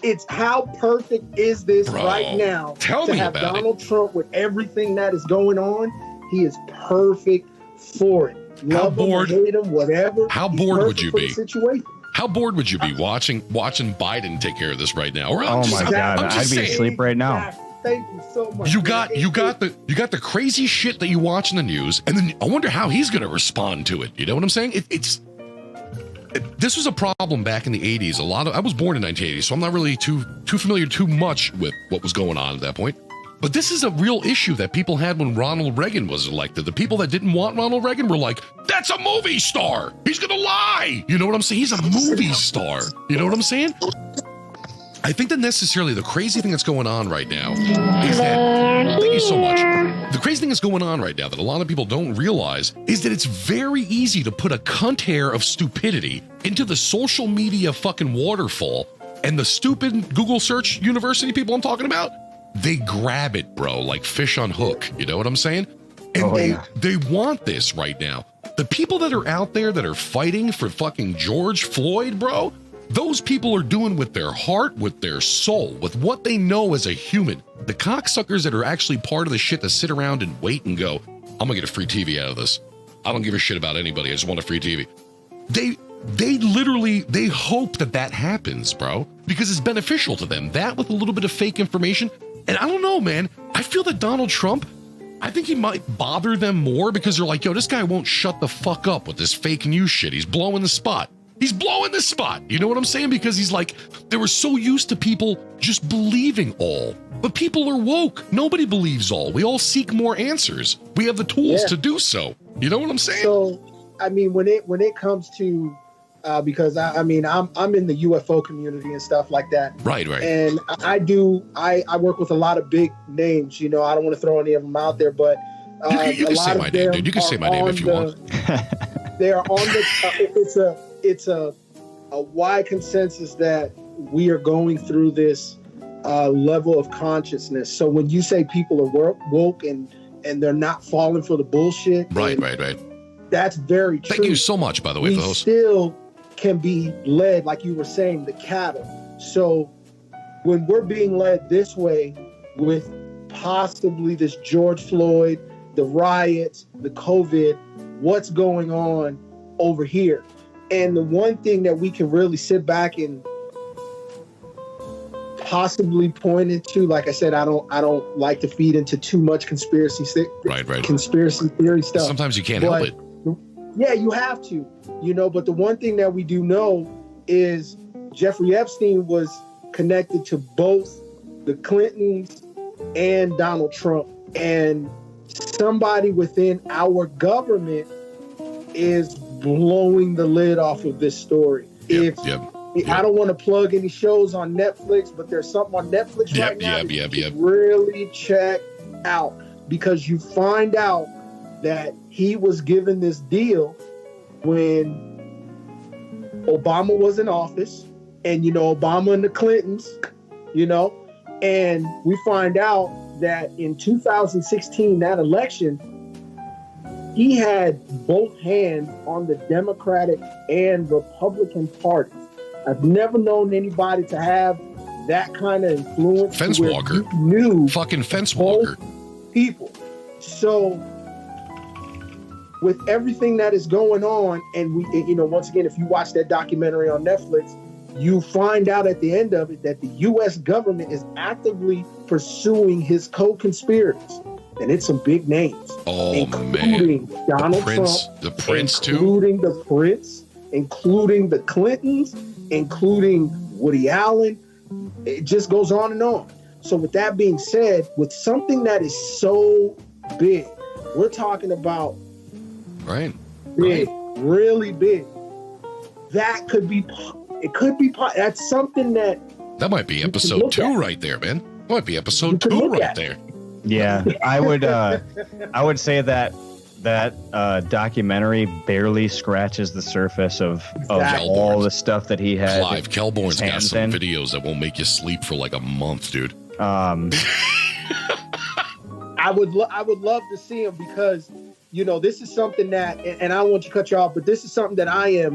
It's how perfect is this right now to have Donald Trump with everything that is going on. He is perfect for it. Love him, hate him, whatever. How bored would you be? Situation. How bored would you be watching Biden take care of this right now? Oh my God, I'd be asleep right now. Thank you so much. You got the crazy shit that you watch in the news, and then I wonder how he's going to respond to it. You know what I'm saying? This was a problem back in the 80s. I was born in 1980, so I'm not really too familiar too much with what was going on at that point. But this is a real issue that people had when Ronald Reagan was elected. The people that didn't want Ronald Reagan were like, that's a movie star. He's going to lie. You know what I'm saying? He's a movie star. You know what I'm saying? I think that necessarily the crazy thing that's going on right now is that, thank you so much. The crazy thing that's going on right now that a lot of people don't realize is that it's very easy to put a cunt hair of stupidity into the social media fucking waterfall, and the stupid Google search university people I'm talking about, they grab it, bro, like fish on hook. You know what I'm saying? And they want this right now. The people that are out there that are fighting for fucking George Floyd, bro, those people are doing with their heart, with their soul, with what they know as a human. The cocksuckers that are actually part of the shit that sit around and wait and go, I'm gonna get a free TV out of this. I don't give a shit about anybody. I just want a free TV. They literally, they hope that happens, bro, because it's beneficial to them. That with a little bit of fake information. And I don't know, man. I feel that Donald Trump, I think he might bother them more because they're like, yo, this guy won't shut the fuck up with this fake news shit. He's blowing the spot. He's blowing the spot. You know what I'm saying? Because he's like, they were so used to people just believing all. But people are woke. Nobody believes all. We all seek more answers. We have the tools to do so. You know what I'm saying? So, I mean, when it comes to, because I'm in the UFO community and stuff like that. Right. And I work with a lot of big names. You know, I don't want to throw any of them out there, but you can say my name, dude. You can say my name if you want. They are on the. It's a wide consensus that we are going through this level of consciousness. So when you say people are woke and they're not falling for the bullshit, right. That's very true. Thank you so much, by the way, we for those. Still can be led, like you were saying, the cattle. So when we're being led this way with possibly this George Floyd, the riots, the COVID, what's going on over here? And the one thing that we can really sit back and possibly point into, like I said, I don't like to feed into too much conspiracy theory stuff. Sometimes you can't help it. Yeah, you have to, but the one thing that we do know is Jeffrey Epstein was connected to both the Clintons and Donald Trump. And somebody within our government is blowing the lid off of this story. Yep. I don't want to plug any shows on Netflix, but there's something on Netflix right now that you should really check out, because you find out that he was given this deal when Obama was in office, and Obama and the Clintons, and we find out that in 2016, that election, he had both hands on the Democratic and Republican parties. I've never known anybody to have that kind of influence. Fence walker. Fucking fence walker. People. So with everything that is going on, and we, once again, if you watch that documentary on Netflix, you find out at the end of it that the U.S. government is actively pursuing his co-conspirators. And it's some big names. Oh, including man. Donald Trump. The Prince, including the Prince, including the Clintons, including Woody Allen. It just goes on and on. So with that being said, with something that is so big, we're talking about big, really big. That could be, that's something that might be episode 2 right there, man. That might be episode 2 right there. Yeah, I would say that documentary barely scratches the surface of all the stuff that he had. Clive Kelborn's got some videos that won't make you sleep for like a month, dude. I would love to see him, because this is something that, and I don't want to cut you off, but this is something that I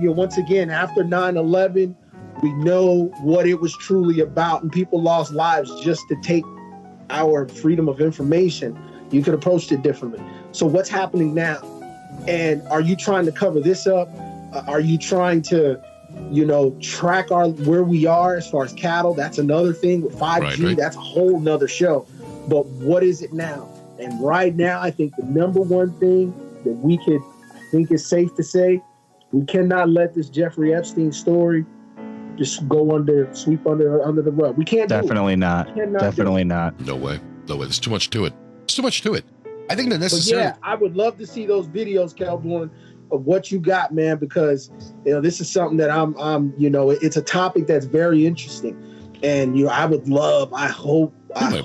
once again, after 9/11, we know what it was truly about, and people lost lives just to take our freedom of information. You could approach it differently. So what's happening now? And are you trying to cover this up? Are you trying to, track where we are as far as cattle? That's another thing with 5G. Right. That's a whole nother show. But what is it now? And right now, I think the number one thing that I think is safe to say, we cannot let this Jeffrey Epstein story just go sweep under the rug. We can't. Definitely not. Definitely not. No way. There's too much to it. I think the necessary. Yeah, I would love to see those videos, Kelborn, of what you got, man, because this is something that I'm it's a topic that's very interesting, and I would love. I hope.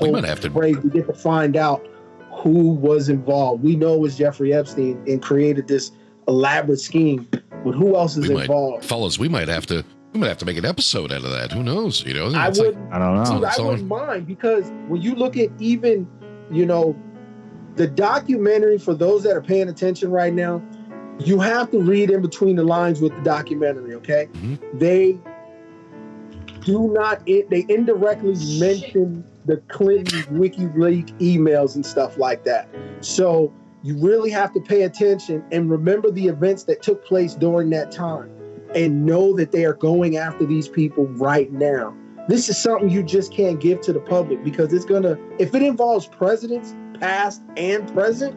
We might have to pray we get to find out who was involved. We know it was Jeffrey Epstein and created this elaborate scheme, but who else is involved? Fellas, we might have to make an episode out of that. Who knows? I don't know. Dude, I wouldn't mind, because when you look at even, the documentary, for those that are paying attention right now, you have to read in between the lines with the documentary, okay? Mm-hmm. They indirectly mention the Clinton WikiLeaks emails and stuff like that. So you really have to pay attention and remember the events that took place during that time and know that they are going after these people right now. This is something you just can't give to the public because it's gonna, if it involves presidents, past and present.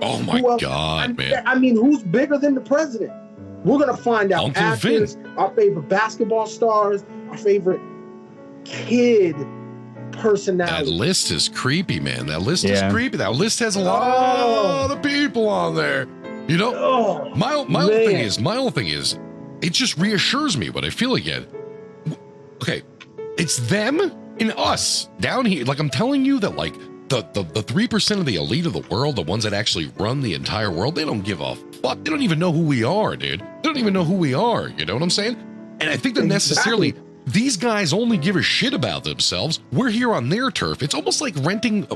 Oh my God, man. I mean, who's bigger than the president? We're gonna find out. Uncle Actors, Vin. our favorite basketball stars, our favorite kid personality. That list is creepy, man. That list is creepy. That list has a lot of people on there. You know, my whole thing is, it just reassures me what I feel again. Okay, it's them and us down here. Like I'm telling you that, like the 3% of the elite of the world, the ones that actually run the entire world, they don't give a fuck. They don't even know who we are, dude. They don't even know who we are. You know what I'm saying? And I think that necessarily. These guys only give a shit about themselves. We're here on their turf. It's almost like renting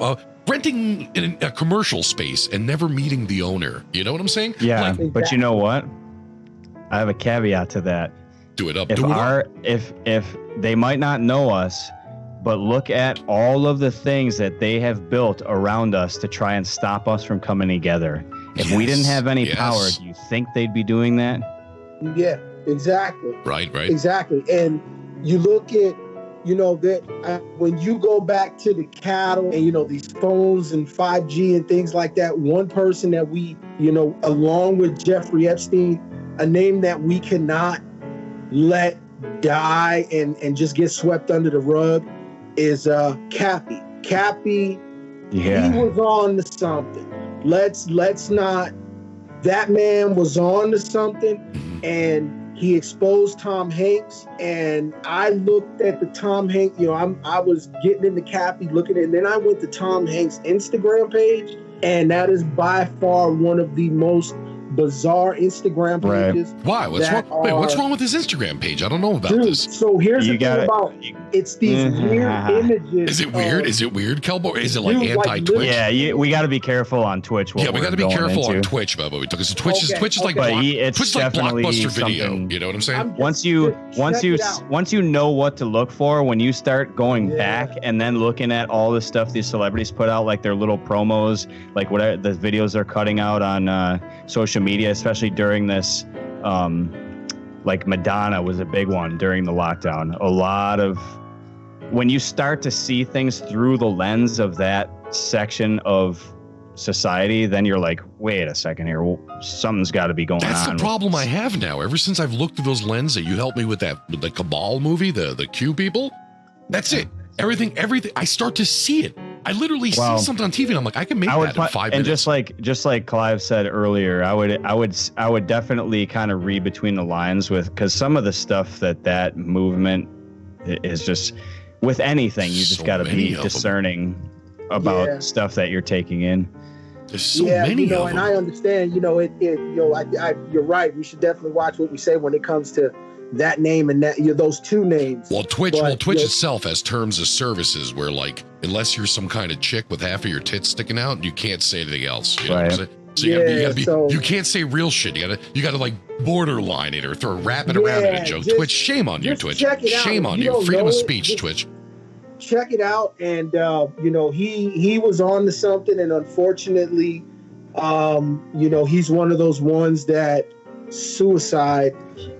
in a commercial space and never meeting the owner. You know what I'm saying? Yeah, but you know what? I have a caveat to that. Do it up. If they might not know us, but look at all of the things that they have built around us to try and stop us from coming together. If we didn't have any power, do you think they'd be doing that? Yeah, exactly. Right. Exactly. And you look at, you know, that when you go back to the cattle and, you know, these phones and 5G and things like that, one person that we, you know, along with Jeffrey Epstein, a name that we cannot let die and just get swept under the rug is Cappy. Cappy, he was on to something. Let's not, that man was on to something, and he exposed Tom Hanks, and I looked at the Tom Hanks, you know, I was getting into Cappy, looking at it, and then I went to Tom Hanks' Instagram page, and that is by far one of the most bizarre Instagram pages. Why? What's wrong? Wait, what's wrong with his Instagram page? I don't know about this. So here's the thing about it's these weird images. Is it weird? Is it weird, Kelborn? Is it like anti-Twitch? Yeah, we got to be careful on Twitch. We got to be careful on Twitch about what we talk. Because Twitch is like Blockbuster video. You know what I'm saying? Once you know what to look for, when you start going back and then looking at all the stuff these celebrities put out, like their little promos, like whatever the videos they're cutting out on social media, especially during this, like Madonna was a big one during the lockdown. A lot of, when you start to see things through the lens of that section of society, then you're like, wait a second here, something's got to be going on. That's the problem I have now. Ever since I've looked through those lenses that you helped me with, the Cabal movie, the Q people, that's it. Everything. I start to see it. I literally see something on TV and I'm like, I can make that in 5 minutes. And just like Clive said earlier, I would definitely kind of read between the lines because some of the stuff that movement is just, with anything, you just got to be discerning about stuff that you're taking in. There's so many of them. And I understand, you're right. We should definitely watch what we say when it comes to that name and that those two names. Well, Twitch itself has terms of services where, like, unless you're some kind of chick with half of your tits sticking out, you can't say anything else. You know what I'm saying? So you can't say real shit. You gotta like borderline it or wrap it around it a joke. Twitch, shame on you, Twitch. Shame on you. Freedom of speech, Twitch. Check it out, and he was on to something, and unfortunately, he's one of those ones that suicide.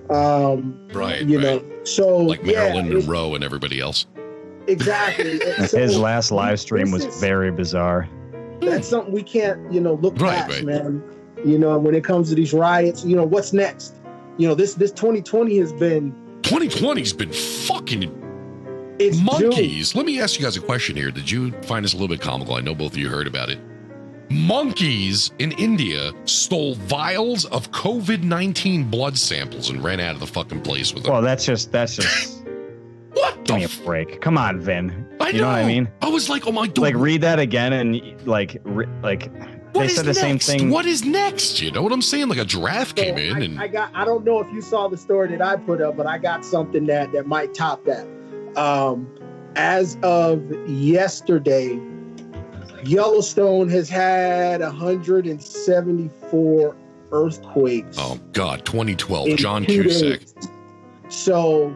Right. So like Marilyn Monroe and everybody else. Exactly. His last live stream was very bizarre. That's something we can't, look past, man. When it comes to these riots, what's next? This 2020 has been. 2020's been fucking. It's monkeys. Let me ask you guys a question here. Did you find this a little bit comical? I know both of you heard about it. Monkeys in India stole vials of COVID-19 blood samples and ran out of the fucking place with them. Well, that's just. What? Give me a break. Come on, Vin. You know what I mean? I was like, oh my God. Like, read that again and they said the same thing. What is next? You know what I'm saying? Like a giraffe came in and I don't know if you saw the story that I put up, but I got something that might top that. As of yesterday, Yellowstone has had 174 earthquakes. Oh God, 2012, John Cusack. So,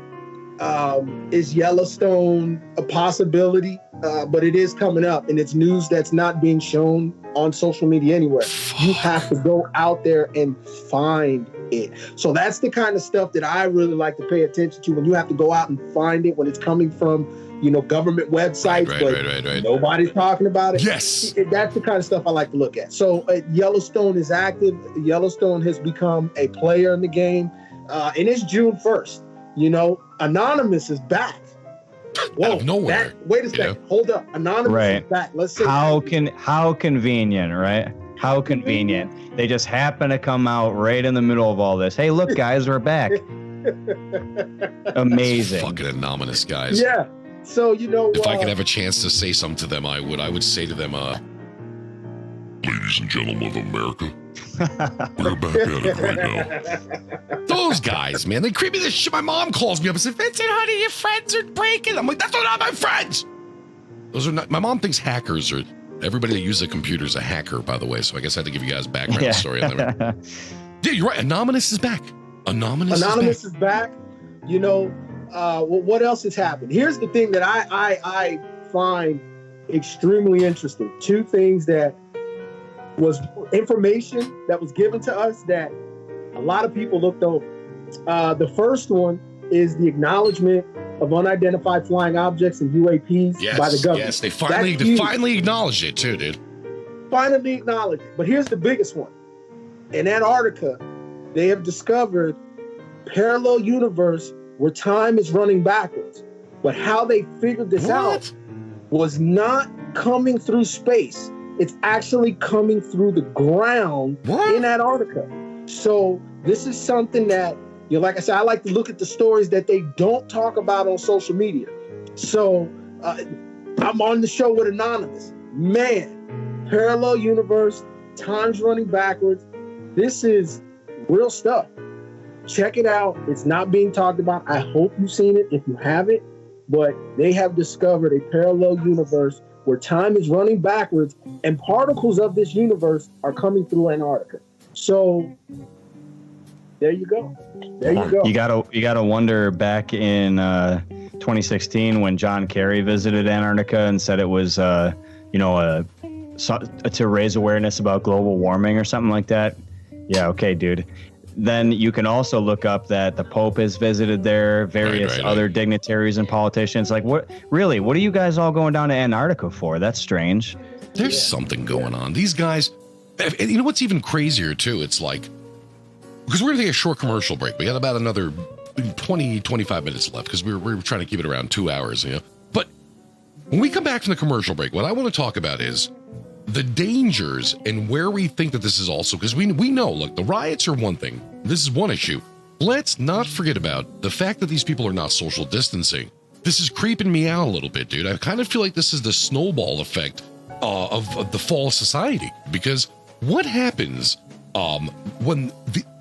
is Yellowstone a possibility? but it is coming up, and it's news that's not being shown on social media anywhere. You have to go out there and find it. So that's the kind of stuff that I really like to pay attention to, when you have to go out and find it, when it's coming from, government websites, right. Nobody's talking about it. Yes. That's the kind of stuff I like to look at. So Yellowstone is active. Yellowstone has become a player in the game, and it's June 1st. Anonymous is back. Whoa, out of nowhere. Wait a second. Hold up. Anonymous is back. Let's see. How convenient, right? How convenient. They just happen to come out right in the middle of all this. Hey, look, guys, we're back. Amazing. Fucking anonymous guys. Yeah. So, if I could have a chance to say something to them, I would say to them, ladies and gentlemen of America, we're back at it right now. Those guys, man, they creep me this shit. My mom calls me up and says, Vincent, honey, your friends are breaking. I'm like, that's not my friends. Those are not, my mom thinks hackers are, everybody that uses a computer is a hacker, by the way. So I guess I had to give you guys a background story on that. Yeah, you're right. Anonymous is back. Anonymous is back. What else has happened? Here's the thing that I find extremely interesting. Two things that was information that was given to us that a lot of people looked over. The first one is the acknowledgement of unidentified flying objects and UAPs by the government. Yes, they finally acknowledged it too, dude. Finally acknowledged it. But here's the biggest one. In Antarctica, they have discovered parallel universe where time is running backwards. But how they figured this out was not coming through space. It's actually coming through the ground in Antarctica. So this is something that, like I said, I like to look at the stories that they don't talk about on social media. So I'm on the show with Anonymous. Man, parallel universe, time's running backwards. This is real stuff. Check it out. It's not being talked about. I hope you've seen it if you haven't. But they have discovered a parallel universe where time is running backwards and particles of this universe are coming through Antarctica. So there you go. There you go. You gotta wonder, back in 2016 when John Kerry visited Antarctica and said it was to raise awareness about global warming or something like that. Yeah, okay, dude. Then you can also look up that the Pope has visited there, various other dignitaries and politicians. Like, what are you guys all going down to Antarctica for? That's strange. There's something going on. These guys, and you know what's even crazier too? It's like, because we're going to take a short commercial break. We got about another 20, 25 minutes left because we're trying to keep it around 2 hours, But when we come back from the commercial break, what I want to talk about is the dangers and where we think that this is also, because we know, look, the riots are one thing. This is one issue. Let's not forget about the fact that these people are not social distancing. This is creeping me out a little bit, dude. I kind of feel like this is the snowball effect of the fall of society, because what happens when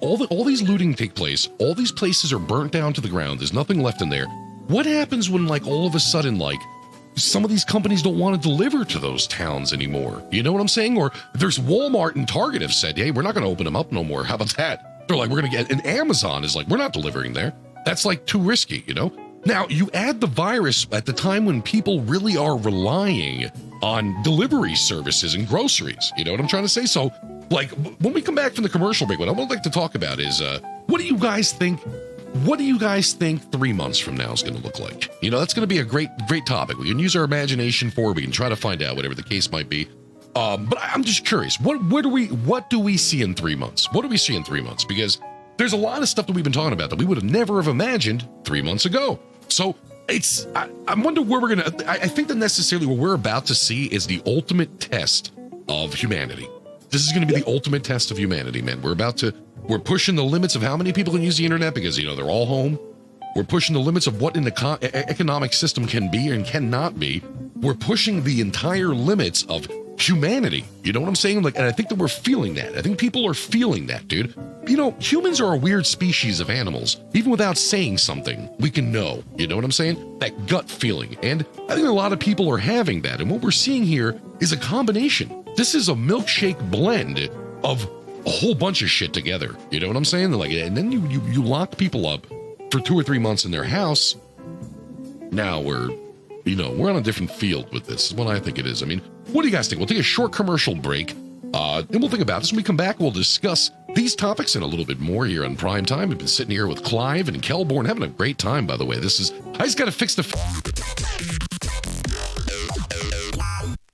all these looting take place, all these places are burnt down to the ground, there's nothing left in there. What happens when, like, all of a sudden, like, some of these companies don't want to deliver to those towns anymore? You know what I'm saying? Or there's Walmart and Target have said, hey, we're not going to open them up no more. How about that? They're like, we're going to get, and Amazon is like, we're not delivering there. That's like too risky, Now, you add the virus at the time when people really are relying on delivery services and groceries. You know what I'm trying to say? So, like, when we come back from the commercial break, what I would like to talk about is, what do you guys think? What do you guys think 3 months from now is going to look like? That's going to be a great topic. We can use our imagination for. We can try to find out whatever the case might be. But I'm just curious. What do we see in 3 months? What do we see in 3 months? Because there's a lot of stuff that we've been talking about that we would have never have imagined 3 months ago. So I wonder where we're going to. I think that necessarily what we're about to see is the ultimate test of humanity. This is going to be the ultimate test of humanity, man. We're pushing the limits of how many people can use the internet because, they're all home. We're pushing the limits of what an economic system can be and cannot be. We're pushing the entire limits of humanity. You know what I'm saying? Like, and I think that we're feeling that. I think people are feeling that, dude. Humans are a weird species of animals. Even without saying something, we can know. You know what I'm saying? That gut feeling. And I think a lot of people are having that. And what we're seeing here is a combination. This is a milkshake blend of a whole bunch of shit together. You know what I'm saying? Like, and then you lock people up for 2 or 3 months in their house. Now we're we're on a different field with this, is what I think it is. I mean, what do you guys think? We'll take a short commercial break, and we'll think about this. When we come back, we'll discuss these topics and a little bit more here on Prime Time. We've been sitting here with Clive and Kelborn, having a great time, by the way. I just got to fix the